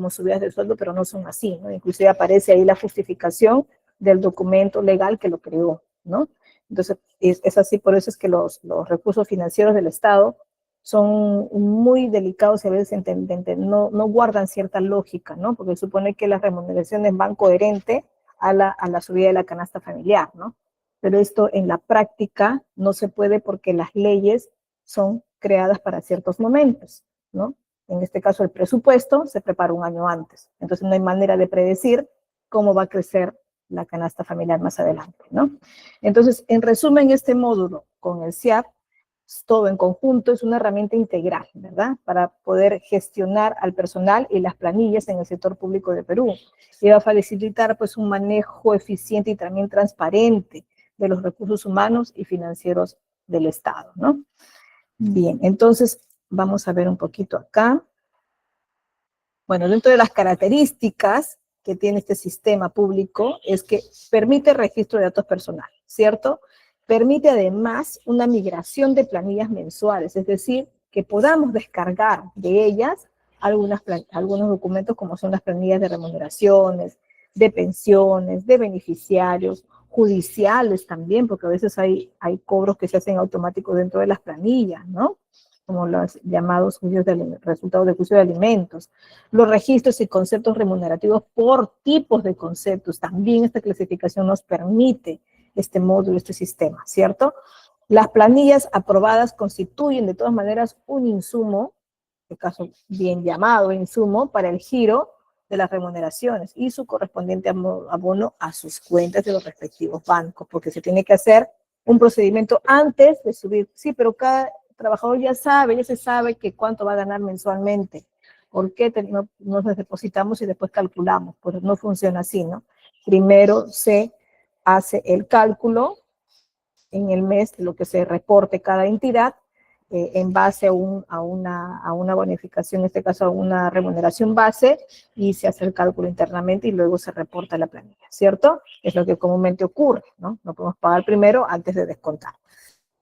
subidas de sueldo, pero no son así, ¿no? Inclusive aparece ahí la justificación del documento legal que lo creó, ¿no? Entonces, es así, por eso es que los recursos financieros del Estado son muy delicados y a veces no guardan cierta lógica, ¿no? Porque supone que las remuneraciones van coherentes a la subida de la canasta familiar, ¿no? Pero esto en la práctica no se puede porque las leyes son creadas para ciertos momentos, ¿no? En este caso el presupuesto se prepara un año antes, entonces no hay manera de predecir cómo va a crecer la canasta familiar más adelante, ¿no? Entonces, en resumen, este módulo con el SIAP, todo en conjunto, es una herramienta integral, ¿verdad? Para poder gestionar al personal y las planillas en el sector público de Perú. Y va a facilitar pues un manejo eficiente y también transparente de los recursos humanos y financieros del Estado, ¿no? Bien, entonces vamos a ver un poquito acá. Bueno, dentro de las características que tiene este sistema público es que permite registro de datos personales, ¿cierto? Permite además una migración de planillas mensuales, es decir, que podamos descargar de ellas algunos documentos como son las planillas de remuneraciones, de pensiones, de beneficiarios, judiciales también, porque a veces hay cobros que se hacen automáticos dentro de las planillas, ¿no? Como los llamados resultados de juicio de alimentos, los registros y conceptos remunerativos por tipos de conceptos. También esta clasificación nos permite este módulo, este sistema, ¿cierto? Las planillas aprobadas constituyen de todas maneras un insumo, en este caso bien llamado insumo, para el giro de las remuneraciones y su correspondiente abono a sus cuentas de los respectivos bancos, porque se tiene que hacer un procedimiento antes de subir. Sí, pero cada trabajador ya se sabe que cuánto va a ganar mensualmente. ¿Por qué no nos depositamos y después calculamos? Pues no funciona así, ¿no? Primero se hace el cálculo en el mes lo que se reporte cada entidad en base a una bonificación, en este caso a una remuneración base, y se hace el cálculo internamente y luego se reporta a la planilla, ¿cierto? Es lo que comúnmente ocurre, ¿no? No podemos pagar primero antes de descontar.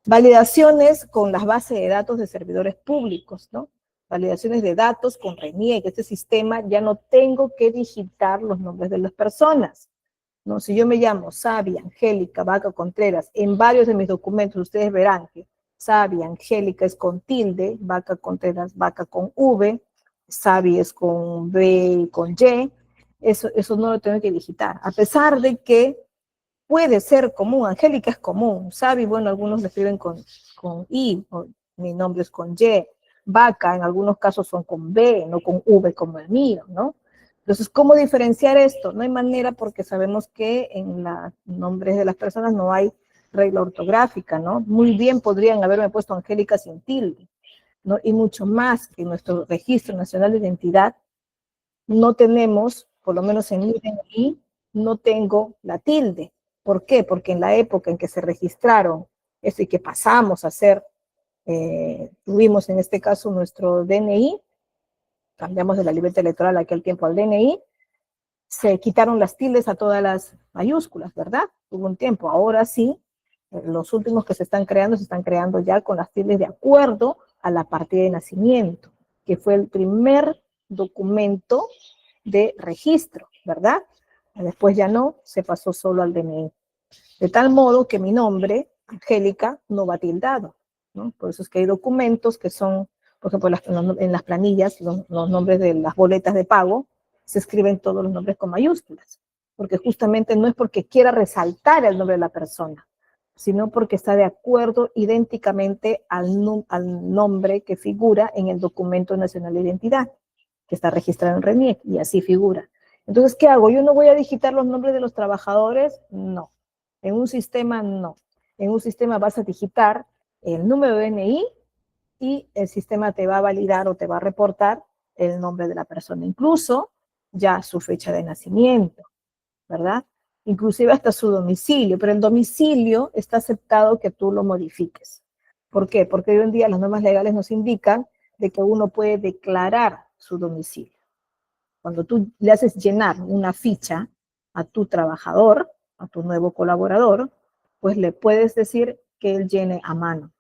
Validaciones con las bases de datos de servidores públicos, ¿no? Validaciones de datos con RENIEC. Este sistema ya no tengo que digitar los nombres de las personas, ¿no? Si yo me llamo Sabi Angélica Vaca Contreras, en varios de mis documentos ustedes verán que Sabi Angélica es con tilde, Vaca Contreras, Vaca con V, Sabi es con B y con Y, eso no lo tengo que digitar, a pesar de que puede ser común. Angélica es común, Sabi, bueno, algunos le escriben con I, mi nombre es con Y, Vaca en algunos casos son con B, no con V como el mío, ¿no? Entonces, ¿cómo diferenciar esto? No hay manera, porque sabemos que en los nombres de las personas no hay regla ortográfica, ¿no? Muy bien podrían haberme puesto Angélica sin tilde, ¿no? Y mucho más que en nuestro Registro Nacional de Identidad no tenemos, por lo menos en mi DNI, no tengo la tilde. ¿Por qué? Porque en la época en que se registraron eso y que pasamos a hacer, tuvimos en este caso nuestro DNI, cambiamos de la libreta electoral aquel tiempo al DNI, se quitaron las tildes a todas las mayúsculas, ¿verdad? Hubo un tiempo. Ahora sí, los últimos que se están creando ya con las tildes de acuerdo a la partida de nacimiento, que fue el primer documento de registro, ¿verdad? Después ya no, se pasó solo al DNI. De tal modo que mi nombre, Angélica, no va tildado, ¿no? Por eso es que hay documentos que son, por ejemplo, en las planillas, los nombres de las boletas de pago, se escriben todos los nombres con mayúsculas, porque justamente no es porque quiera resaltar el nombre de la persona, sino porque está de acuerdo idénticamente al nombre que figura en el documento nacional de identidad, que está registrado en RENIEC, y así figura. Entonces, ¿qué hago? ¿Yo no voy a digitar los nombres de los trabajadores? No. En un sistema, no. En un sistema vas a digitar el número de DNI y el sistema te va a validar o te va a reportar el nombre de la persona, incluso ya su fecha de nacimiento, ¿verdad? Inclusive hasta su domicilio, pero el domicilio está aceptado que tú lo modifiques. ¿Por qué? Porque hoy en día las normas legales nos indican de que uno puede declarar su domicilio. Cuando tú le haces llenar una ficha a tu trabajador, a tu nuevo colaborador, pues le puedes decir que él llene a mano.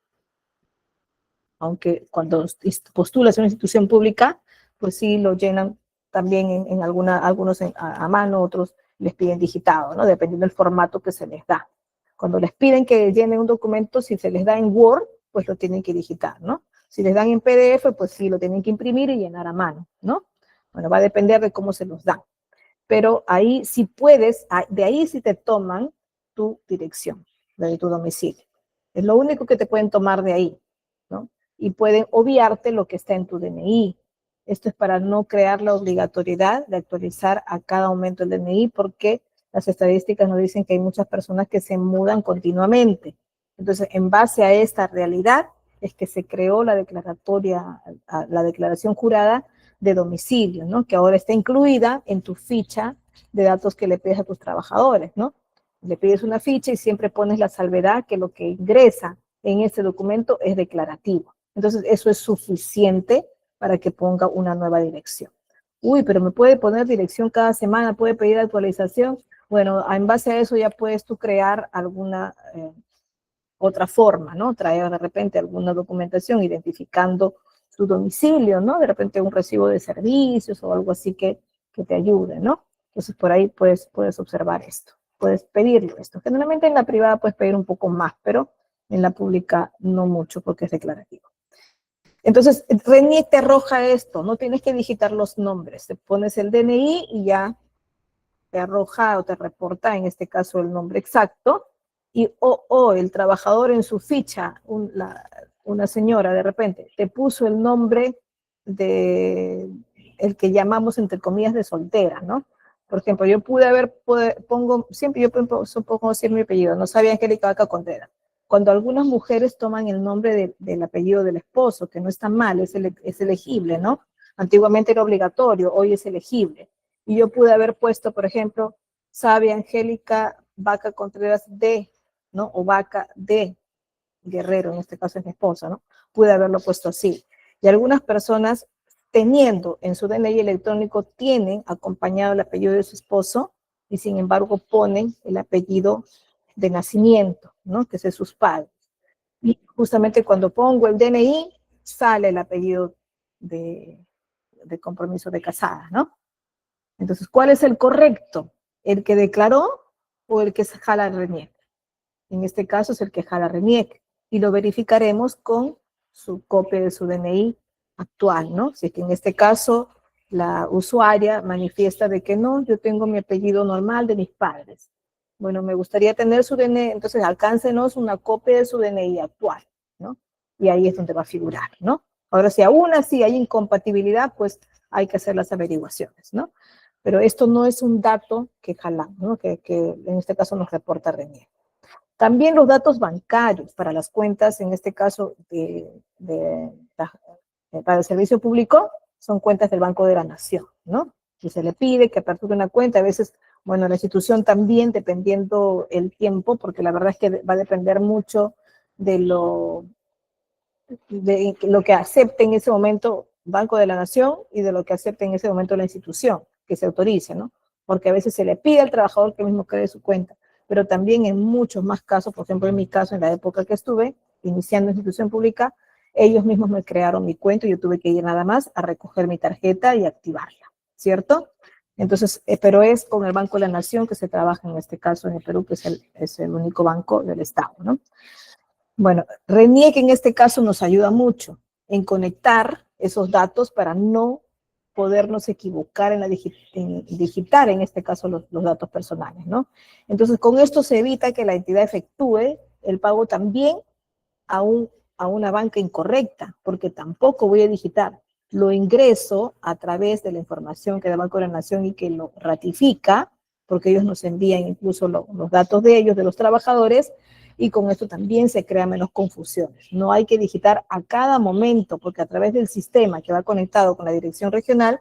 Aunque cuando postulas a una institución pública, pues sí lo llenan también en algunos a mano, otros les piden digitado, ¿no? Dependiendo del formato que se les da. Cuando les piden que llenen un documento, si se les da en Word, pues lo tienen que digitar, ¿no? Si les dan en PDF, pues sí lo tienen que imprimir y llenar a mano, ¿no? Bueno, va a depender de cómo se los dan. Pero ahí sí puedes, de ahí sí te toman tu dirección, de tu domicilio. Es lo único que te pueden tomar de ahí, ¿no? Y pueden obviarte lo que está en tu DNI. Esto es para no crear la obligatoriedad de actualizar a cada momento el DNI, porque las estadísticas nos dicen que hay muchas personas que se mudan continuamente. Entonces, en base a esta realidad, es que se creó la declaración jurada de domicilio, ¿no? Que ahora está incluida en tu ficha de datos que le pides a tus trabajadores, ¿no? Le pides una ficha y siempre pones la salvedad que lo que ingresa en este documento es declarativo. Entonces, eso es suficiente para que ponga una nueva dirección. Uy, pero me puede poner dirección cada semana, puede pedir actualización. Bueno, en base a eso ya puedes tú crear alguna otra forma, ¿no? Traer de repente alguna documentación identificando su domicilio, ¿no? De repente un recibo de servicios o algo así que te ayude, ¿no? Entonces por ahí puedes observar esto, puedes pedirlo esto. Generalmente en la privada puedes pedir un poco más, pero en la pública no mucho porque es declarativo. Entonces, RENIEC te arroja esto, no tienes que digitar los nombres, te pones el DNI y ya te arroja o te reporta, en este caso, el nombre exacto, y el trabajador en su ficha, una señora de repente, te puso el nombre de el que llamamos, entre comillas, de soltera, ¿no? Por ejemplo, yo siempre yo pongo decir mi apellido, no sabía Angélica Vaca Contreras. Cuando algunas mujeres toman el nombre del apellido del esposo, que no está mal, es elegible, ¿no? Antiguamente era obligatorio, hoy es elegible. Y yo pude haber puesto, por ejemplo, Sabi Angélica Vaca Contreras de ¿no? O vaca de Guerrero, en este caso es mi esposa, ¿no? Pude haberlo puesto así. Y algunas personas, teniendo en su DNI electrónico, tienen acompañado el apellido de su esposo y sin embargo ponen el apellido de nacimiento, ¿no? Que es de sus padres. Y justamente cuando pongo el DNI, sale el apellido de, de compromiso de casada, ¿no? Entonces, ¿cuál es el correcto? ¿El que declaró o el que jala RENIEC? En este caso es el que jala RENIEC y lo verificaremos con su copia de su DNI actual, ¿no? Si es que en este caso la usuaria manifiesta de que no, yo tengo mi apellido normal de mis padres. Bueno, me gustaría tener su DNI, entonces alcáncenos una copia de su DNI actual, ¿no? Y ahí es donde va a figurar, ¿no? Ahora, si aún así hay incompatibilidad, pues hay que hacer las averiguaciones, ¿no? Pero esto no es un dato que jalamos, ¿no? Que en este caso nos reporta RENIEC. También los datos bancarios para las cuentas, en este caso para el servicio público, son cuentas del Banco de la Nación, ¿no? Si se le pide que aperture una cuenta, a veces, bueno, la institución también, dependiendo el tiempo, porque la verdad es que va a depender mucho de lo que acepte en ese momento Banco de la Nación y de lo que acepte en ese momento la institución que se autorice, ¿no? Porque a veces se le pide al trabajador que mismo cree su cuenta, pero también en muchos más casos, por ejemplo en mi caso, en la época que estuve iniciando institución pública, ellos mismos me crearon mi cuenta y yo tuve que ir nada más a recoger mi tarjeta y activarla, ¿cierto? Entonces, pero es con el Banco de la Nación que se trabaja en este caso en el Perú, que es el único banco del Estado, ¿no? Bueno, RENIEC en este caso nos ayuda mucho en conectar esos datos para no podernos equivocar en digitar, en este caso, los datos personales, ¿no? Entonces, con esto se evita que la entidad efectúe el pago también a, a una banca incorrecta, porque tampoco voy a digitar. Lo ingreso a través de la información que da el Banco de la Nación y que lo ratifica, porque ellos nos envían incluso los datos de ellos, de los trabajadores, y con esto también se crea menos confusiones. No hay que digitar a cada momento, porque a través del sistema que va conectado con la dirección regional,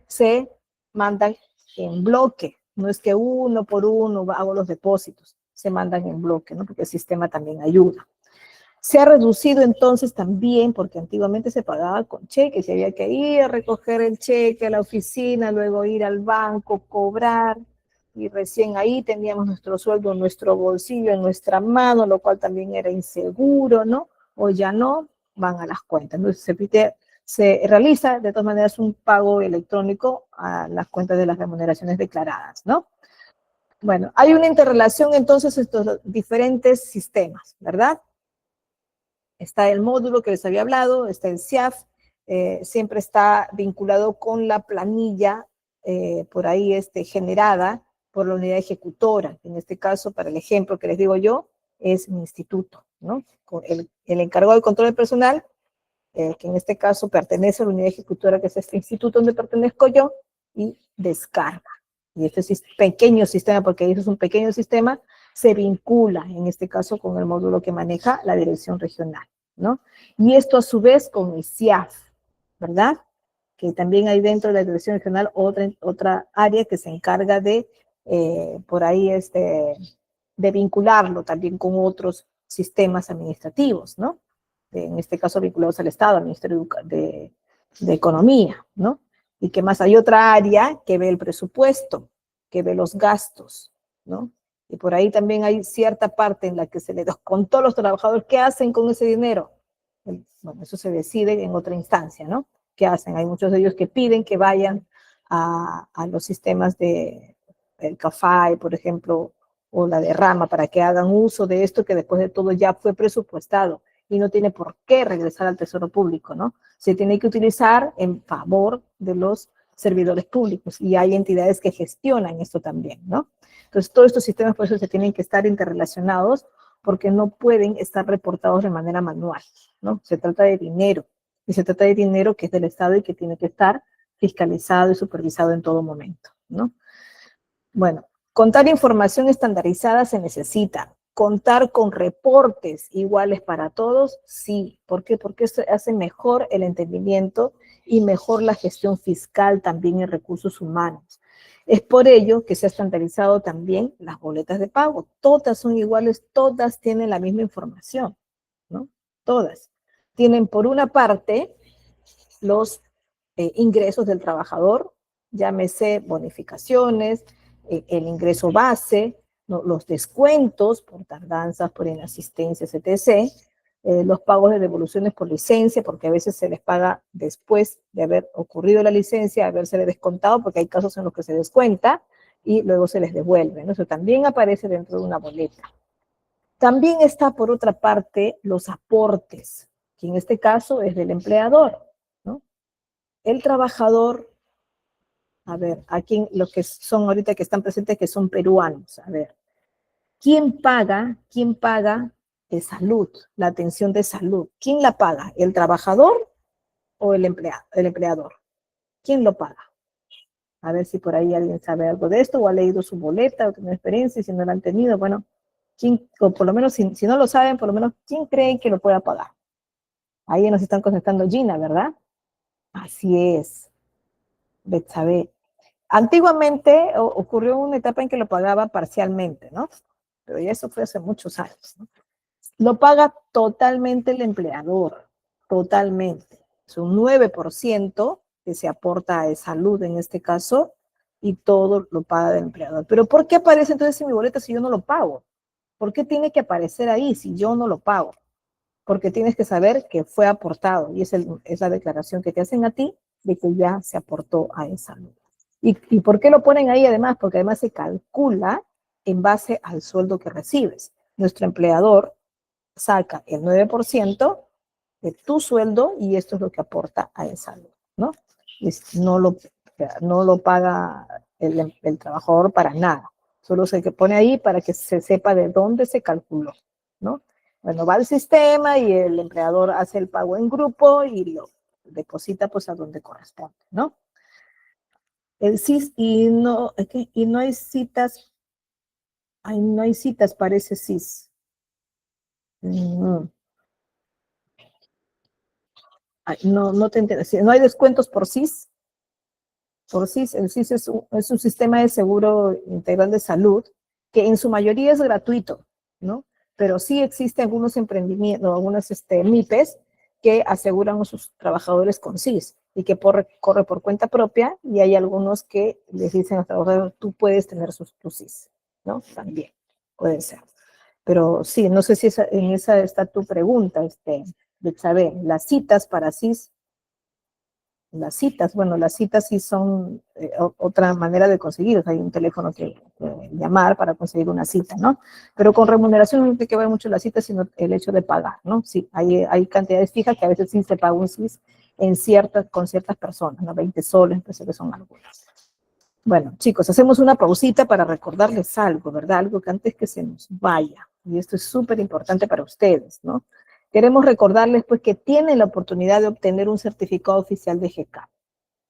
se mandan en bloque. No es que uno por uno hago los depósitos, se mandan en bloque, ¿no? Porque el sistema también ayuda. Se ha reducido entonces también, porque antiguamente se pagaba con cheques y había que ir a recoger el cheque a la oficina, luego ir al banco, cobrar, y recién ahí teníamos nuestro sueldo en nuestro bolsillo, en nuestra mano, lo cual también era inseguro, ¿no? O ya no, van a las cuentas. Entonces se realiza de todas maneras un pago electrónico a las cuentas de las remuneraciones declaradas, ¿no? Bueno, hay una interrelación entonces de estos diferentes sistemas, ¿verdad? Está el módulo que les había hablado, está el CIAF, siempre está vinculado con la planilla por ahí generada por la unidad ejecutora. En este caso, para el ejemplo que les digo yo, es mi instituto, ¿no? El encargado del control del personal, que en este caso pertenece a la unidad ejecutora, que es este instituto donde pertenezco yo, y descarga. Y este pequeño sistema, porque eso es un pequeño sistema, se vincula, en este caso, con el módulo que maneja la dirección regional, ¿no? Y esto a su vez con el CIAF, ¿verdad? Que también hay dentro de la dirección regional otra área que se encarga de, por ahí, de vincularlo también con otros sistemas administrativos, ¿no? En este caso vinculados al Estado, al Ministerio de Economía, ¿no? Y que más hay otra área que ve el presupuesto, que ve los gastos, ¿no? Y por ahí también hay cierta parte en la que se les descontó a los trabajadores qué hacen con ese dinero. Bueno, eso se decide en otra instancia, ¿no? ¿Qué hacen? Hay muchos de ellos que piden que vayan a los sistemas de el CAFAE, por ejemplo, o la derrama, para que hagan uso de esto que después de todo ya fue presupuestado y no tiene por qué regresar al Tesoro Público, ¿no? Se tiene que utilizar en favor de los servidores públicos y hay entidades que gestionan esto también, ¿no? Entonces, todos estos sistemas por eso se tienen que estar interrelacionados porque no pueden estar reportados de manera manual, ¿no? Se trata de dinero y se trata de dinero que es del Estado y que tiene que estar fiscalizado y supervisado en todo momento, ¿no? Bueno, contar información estandarizada se necesita. Contar con reportes iguales para todos, sí. ¿Por qué? Porque eso hace mejor el entendimiento y mejor la gestión fiscal también en recursos humanos. Es por ello que se ha estandarizado también las boletas de pago. Todas son iguales, todas tienen la misma información, ¿no? Todas. Tienen por una parte los ingresos del trabajador, llámese bonificaciones, el ingreso base, ¿no? Los descuentos por tardanzas, por inasistencias, etc., los pagos de devoluciones por licencia, porque a veces se les paga después de haber ocurrido la licencia, haberse descontado, porque hay casos en los que se descuenta y luego se les devuelve, ¿no? Eso también aparece dentro de una boleta. También está, por otra parte, los aportes, que en este caso es del empleador, ¿no? El trabajador, a ver, aquí los que son ahorita que están presentes que son peruanos, a ver, quién paga de salud, la atención de salud? ¿Quién la paga? ¿El trabajador o el empleado, el empleador? ¿Quién lo paga? A ver si por ahí alguien sabe algo de esto o ha leído su boleta o tiene experiencia y si no la han tenido, bueno, ¿quién, o por lo menos si no lo saben, por lo menos quién creen que lo pueda pagar? Ahí nos están contestando Gina, ¿verdad? Así es, Betsabe. Antiguamente ocurrió una etapa en que lo pagaba parcialmente, ¿no? Pero ya eso fue hace muchos años, ¿no? Lo paga totalmente el empleador, totalmente. Es un 9% que se aporta a salud en este caso y todo lo paga el empleador. Pero ¿por qué aparece entonces en mi boleta si yo no lo pago? ¿Por qué tiene que aparecer ahí si yo no lo pago? Porque tienes que saber que fue aportado y es la declaración que te hacen a ti de que ya se aportó a esa salud. ¿Y por qué lo ponen ahí además? Porque además se calcula en base al sueldo que recibes. Nuestro empleador saca el 9% de tu sueldo y esto es lo que aporta a esa salud, ¿no? No lo paga el trabajador para nada. Solo se pone ahí para que se sepa de dónde se calculó, ¿no? Bueno, va al sistema y el empleador hace el pago en grupo y lo deposita pues a donde corresponde, ¿no? El CIS y no hay citas, no hay citas para ese CIS. No te entiendo. No hay descuentos por CIS. Por CIS, el CIS es un sistema de seguro integral de salud que en su mayoría es gratuito, ¿no? Pero sí existen algunos emprendimientos, algunas MIPES que aseguran a sus trabajadores con CIS y que corre por cuenta propia y hay algunos que les dicen a los trabajadores, tú puedes tener tu CIS, ¿no? También puede ser. Pero sí, no sé si en esa está tu pregunta, de saber, las citas para CIS. Bueno, las citas sí son otra manera de conseguir, hay un teléfono que llamar para conseguir una cita, ¿no? Pero con remuneración no tiene que ver mucho la cita, sino el hecho de pagar, ¿no? Sí, hay cantidades fijas que a veces sí se paga un CIS con ciertas personas, ¿no? 20 soles, pues que son algunas. Bueno, chicos, hacemos una pausita para recordarles algo, ¿verdad? Algo que antes que se nos vaya, y esto es súper importante para ustedes, ¿no? Queremos recordarles, pues, que tienen la oportunidad de obtener un certificado oficial de GCAP,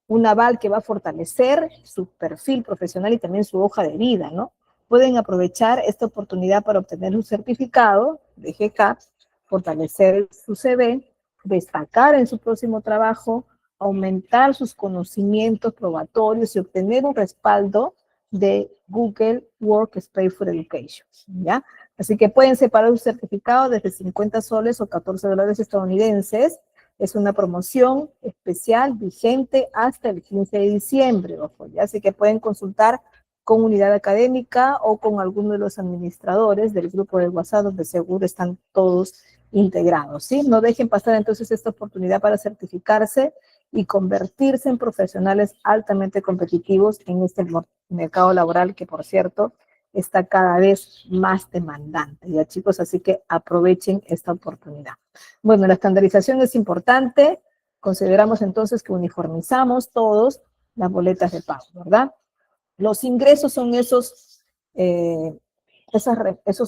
un aval que va a fortalecer su perfil profesional y también su hoja de vida, ¿no? Pueden aprovechar esta oportunidad para obtener un certificado de GCAP, fortalecer su CV, destacar en su próximo trabajo, aumentar sus conocimientos probatorios y obtener un respaldo de Google Workspace for Education, ¿ya? Así que pueden separar un certificado desde 50 soles o 14 dólares estadounidenses. Es una promoción especial vigente hasta el 15 de diciembre, ojo, ya así que pueden consultar con unidad académica o con alguno de los administradores del grupo de WhatsApp, donde seguro están todos integrados, ¿sí? No dejen pasar entonces esta oportunidad para certificarse y convertirse en profesionales altamente competitivos en este mercado laboral que, por cierto, está cada vez más demandante, ya chicos, así que aprovechen esta oportunidad. Bueno, la estandarización es importante, consideramos entonces que uniformizamos todos las boletas de pago, ¿verdad? Los ingresos son esos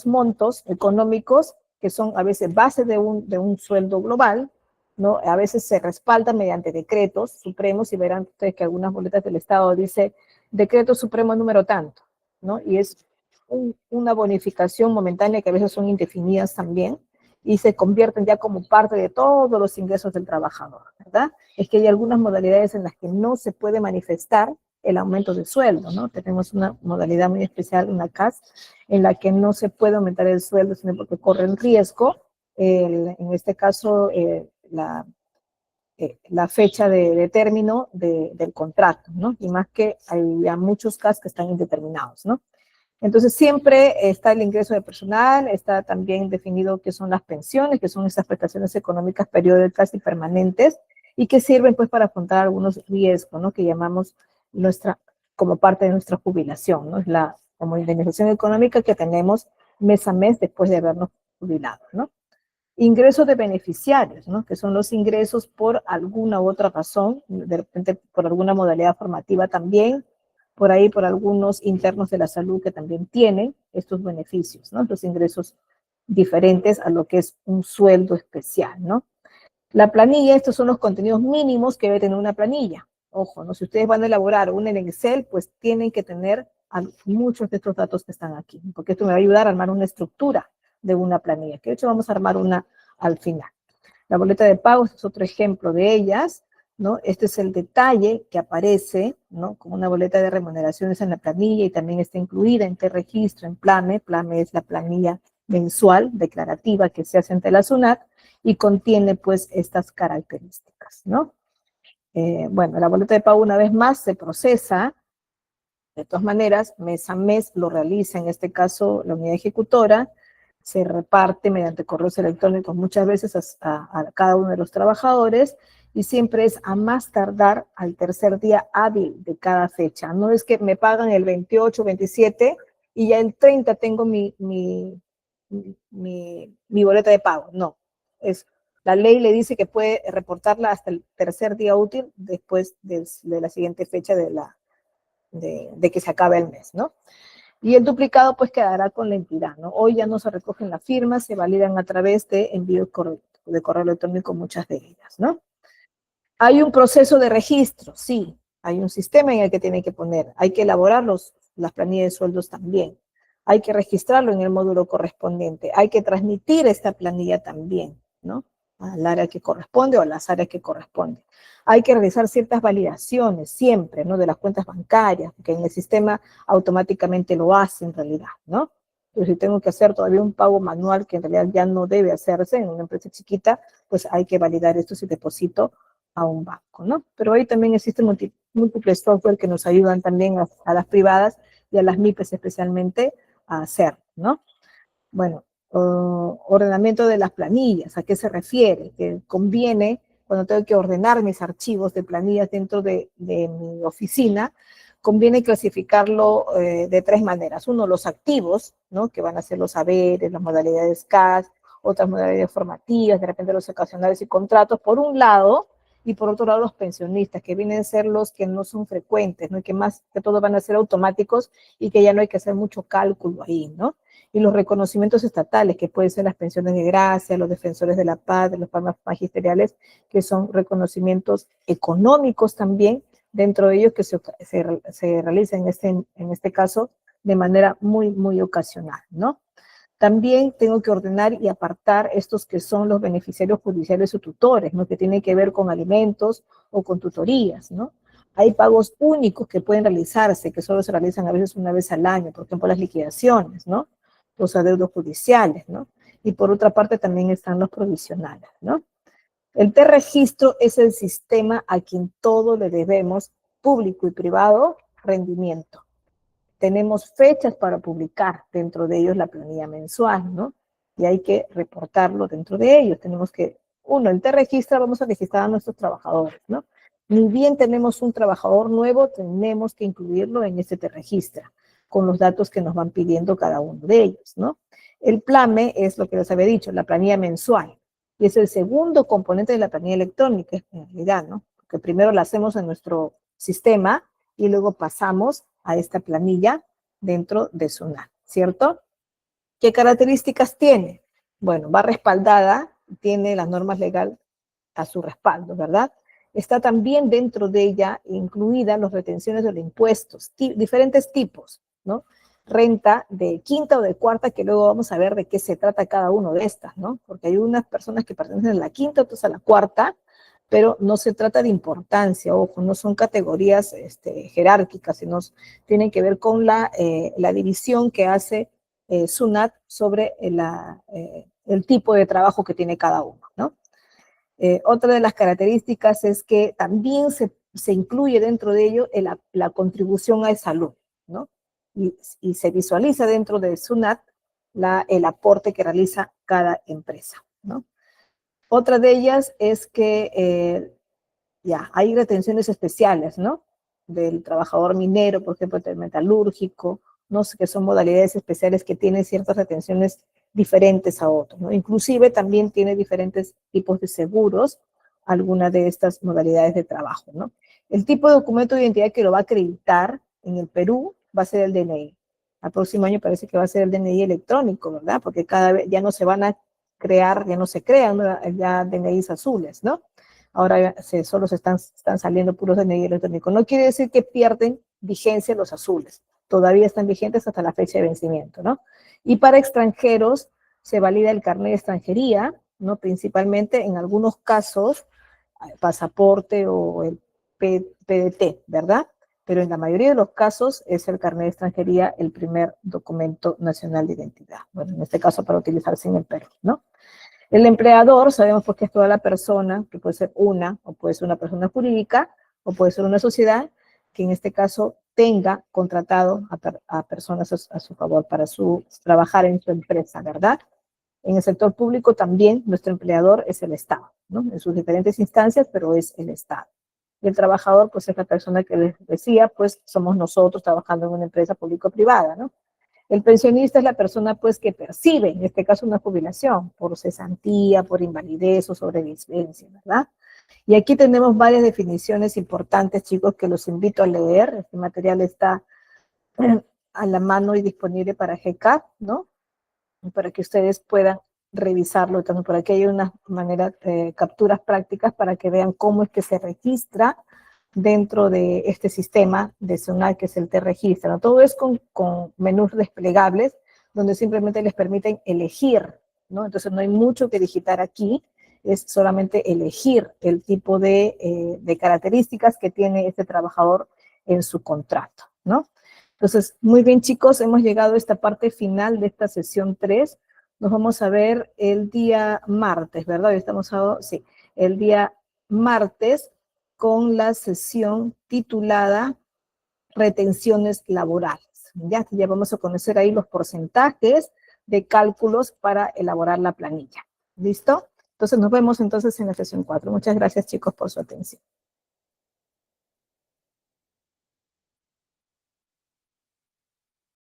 montos económicos que son a veces base de un sueldo global, ¿no? A veces se respaldan mediante decretos supremos y verán ustedes que algunas boletas del Estado dice decreto supremo número tanto, ¿no? Y es una bonificación momentánea que a veces son indefinidas también y se convierten ya como parte de todos los ingresos del trabajador, ¿verdad? Es que hay algunas modalidades en las que no se puede manifestar el aumento de sueldo, ¿no? Tenemos una modalidad muy especial, una CAS, en la que no se puede aumentar el sueldo, sino porque corre el riesgo, en este caso, la fecha de término del contrato, ¿no? Y más que hay ya muchos CAS que están indeterminados, ¿no? Entonces siempre está el ingreso de personal, está también definido qué son las pensiones, que son esas prestaciones económicas periódicas y permanentes, y que sirven pues para afrontar algunos riesgos, ¿no? Que llamamos como parte de nuestra jubilación, ¿no? Es como indemnización económica que tenemos mes a mes después de habernos jubilado, ¿no? Ingresos de beneficiarios, ¿no? Que son los ingresos por alguna u otra razón, de repente por alguna modalidad formativa también, por ahí por algunos internos de la salud que también tienen estos beneficios, ¿no? Los ingresos diferentes a lo que es un sueldo especial, ¿no? La planilla, estos son los contenidos mínimos que debe tener una planilla. Ojo, ¿no? Si ustedes van a elaborar una en Excel, pues tienen que tener muchos de estos datos que están aquí, porque esto me va a ayudar a armar una estructura de una planilla, que de hecho vamos a armar una al final. La boleta de pagos es otro ejemplo de ellas, ¿no? Este es el detalle que aparece, ¿no? Como una boleta de remuneraciones en la planilla y también está incluida en registro, en PLAME. PLAME es la planilla mensual declarativa que se hace ante la SUNAT y contiene pues estas características, ¿no? Bueno, la boleta de pago una vez más se procesa, de todas maneras, mes a mes lo realiza, en este caso, la unidad ejecutora, se reparte mediante correos electrónicos muchas veces a cada uno de los trabajadores y siempre es a más tardar al tercer día hábil de cada fecha. No es que me pagan el 28, 27 y ya el 30 tengo mi boleta de pago. No, la ley le dice que puede reportarla hasta el tercer día útil después de la siguiente fecha de que se acabe el mes, ¿no? Y el duplicado pues quedará con la entidad, ¿no? Hoy ya no se recogen las firmas, se validan a través de envío de correo electrónico muchas de ellas, ¿no? Hay un proceso de registro, sí, hay un sistema en el que tiene que poner, hay que elaborar las planillas de sueldos también, hay que registrarlo en el módulo correspondiente, hay que transmitir esta planilla también, ¿no? Al área que corresponde o a las áreas que corresponden. Hay que realizar ciertas validaciones siempre, ¿no? De las cuentas bancarias, porque en el sistema automáticamente lo hace en realidad, ¿no? Entonces, si tengo que hacer todavía un pago manual que en realidad ya no debe hacerse en una empresa chiquita, pues hay que validar esto si deposito a un banco, ¿no? Pero hoy también existen múltiples software que nos ayudan también a las privadas y a las MIPES especialmente a hacer, ¿no? Bueno, ordenamiento de las planillas, ¿a qué se refiere? Que conviene, cuando tengo que ordenar mis archivos de planillas dentro de mi oficina, conviene clasificarlo de tres maneras. Uno, los activos, ¿no? Que van a ser los saberes, las modalidades CAS, otras modalidades formativas, de repente los ocasionales y contratos, por un lado, y por otro lado los pensionistas, que vienen a ser los que no son frecuentes, ¿no? Y que más que todo van a ser automáticos y que ya no hay que hacer mucho cálculo ahí, ¿no? Y los reconocimientos estatales, que pueden ser las pensiones de gracia, los defensores de la paz, los palmas magisteriales, que son reconocimientos económicos también, dentro de ellos que se realizan en este caso de manera muy, muy ocasional, ¿no? También tengo que ordenar y apartar estos que son los beneficiarios judiciales o tutores, ¿no? Que tienen que ver con alimentos o con tutorías, ¿no? Hay pagos únicos que pueden realizarse, que solo se realizan a veces una vez al año, por ejemplo, las liquidaciones, ¿no? Los adeudos judiciales, ¿no? Y por otra parte también están los provisionales, ¿no? El T-Registro es el sistema a quien todo le debemos, público y privado, rendimiento. Tenemos fechas para publicar dentro de ellos la planilla mensual, ¿no? Y hay que reportarlo dentro de ellos. Tenemos que, uno, el T-Registra, vamos a registrar a nuestros trabajadores, ¿no? Ni bien tenemos un trabajador nuevo, tenemos que incluirlo en ese T-Registra, con los datos que nos van pidiendo cada uno de ellos, ¿no? El PLAME es lo que les había dicho, la planilla mensual, y es el segundo componente de la planilla electrónica, en realidad, ¿no? Porque primero la hacemos en nuestro sistema y luego pasamos a esta planilla dentro de SUNAT, ¿cierto? ¿Qué características tiene? Bueno, va respaldada, tiene las normas legales a su respaldo, ¿verdad? Está también dentro de ella incluida las retenciones de los impuestos, diferentes tipos, ¿no? Renta de quinta o de cuarta, que luego vamos a ver de qué se trata cada uno de estas, ¿no? Porque hay unas personas que pertenecen a la quinta, otras a la cuarta, pero no se trata de importancia, ojo, no son categorías jerárquicas, sino tienen que ver con la división que hace SUNAT sobre el tipo de trabajo que tiene cada uno, ¿no? Otra de las características es que también se incluye dentro de ello la contribución a salud, ¿no? Y se visualiza dentro de SUNAT el aporte que realiza cada empresa, ¿no? Otra de ellas es que ya hay retenciones especiales, ¿no? Del trabajador minero, por ejemplo, del metalúrgico, no sé, que son modalidades especiales que tienen ciertas retenciones diferentes a otros, ¿no? Inclusive también tiene diferentes tipos de seguros, alguna de estas modalidades de trabajo, ¿no? El tipo de documento de identidad que lo va a acreditar en el Perú va a ser el DNI. Al próximo año parece que va a ser el DNI electrónico, ¿verdad? Porque cada vez ya no se van a crear, ya no se crean ya DNIs azules, ¿no? Ahora solo están saliendo puros DNI electrónicos. No quiere decir que pierden vigencia los azules. Todavía están vigentes hasta la fecha de vencimiento, ¿no? Y para extranjeros se valida el carnet de extranjería, ¿no? Principalmente en algunos casos, pasaporte o el PDT, ¿verdad? Pero en la mayoría de los casos es el carnet de extranjería el primer documento nacional de identidad. Bueno, en este caso para utilizarse en el Perú, ¿no? El empleador, sabemos por qué es toda la persona, que puede ser una, o puede ser una persona jurídica, o puede ser una sociedad, que en este caso tenga contratado a personas a su favor para trabajar en su empresa, ¿verdad? En el sector público también nuestro empleador es el Estado, ¿no? En sus diferentes instancias, pero es el Estado. Y el trabajador, pues es la persona que les decía, pues somos nosotros trabajando en una empresa público-privada, ¿no? El pensionista es la persona, pues, que percibe, en este caso, una jubilación por cesantía, por invalidez o sobrevivencia, ¿verdad? Y aquí tenemos varias definiciones importantes, chicos, que los invito a leer. Este material está a la mano y disponible para GCAP, ¿no? Para que ustedes puedan revisarlo. También por aquí hay una manera, capturas prácticas para que vean cómo es que se registra dentro de este sistema de SUNAT, que es el T-Registra, ¿no? Todo es con menús desplegables, donde simplemente les permiten elegir, ¿no? Entonces no hay mucho que digitar aquí, es solamente elegir el tipo de características que tiene este trabajador en su contrato, ¿no? Entonces, muy bien, chicos, hemos llegado a esta parte final de esta sesión 3. Nos vamos a ver el día martes, ¿verdad? Hoy estamos sí, el día martes con la sesión titulada Retenciones Laborales. Ya vamos a conocer ahí los porcentajes de cálculos para elaborar la planilla. ¿Listo? Entonces nos vemos entonces en la sesión 4. Muchas gracias, chicos, por su atención.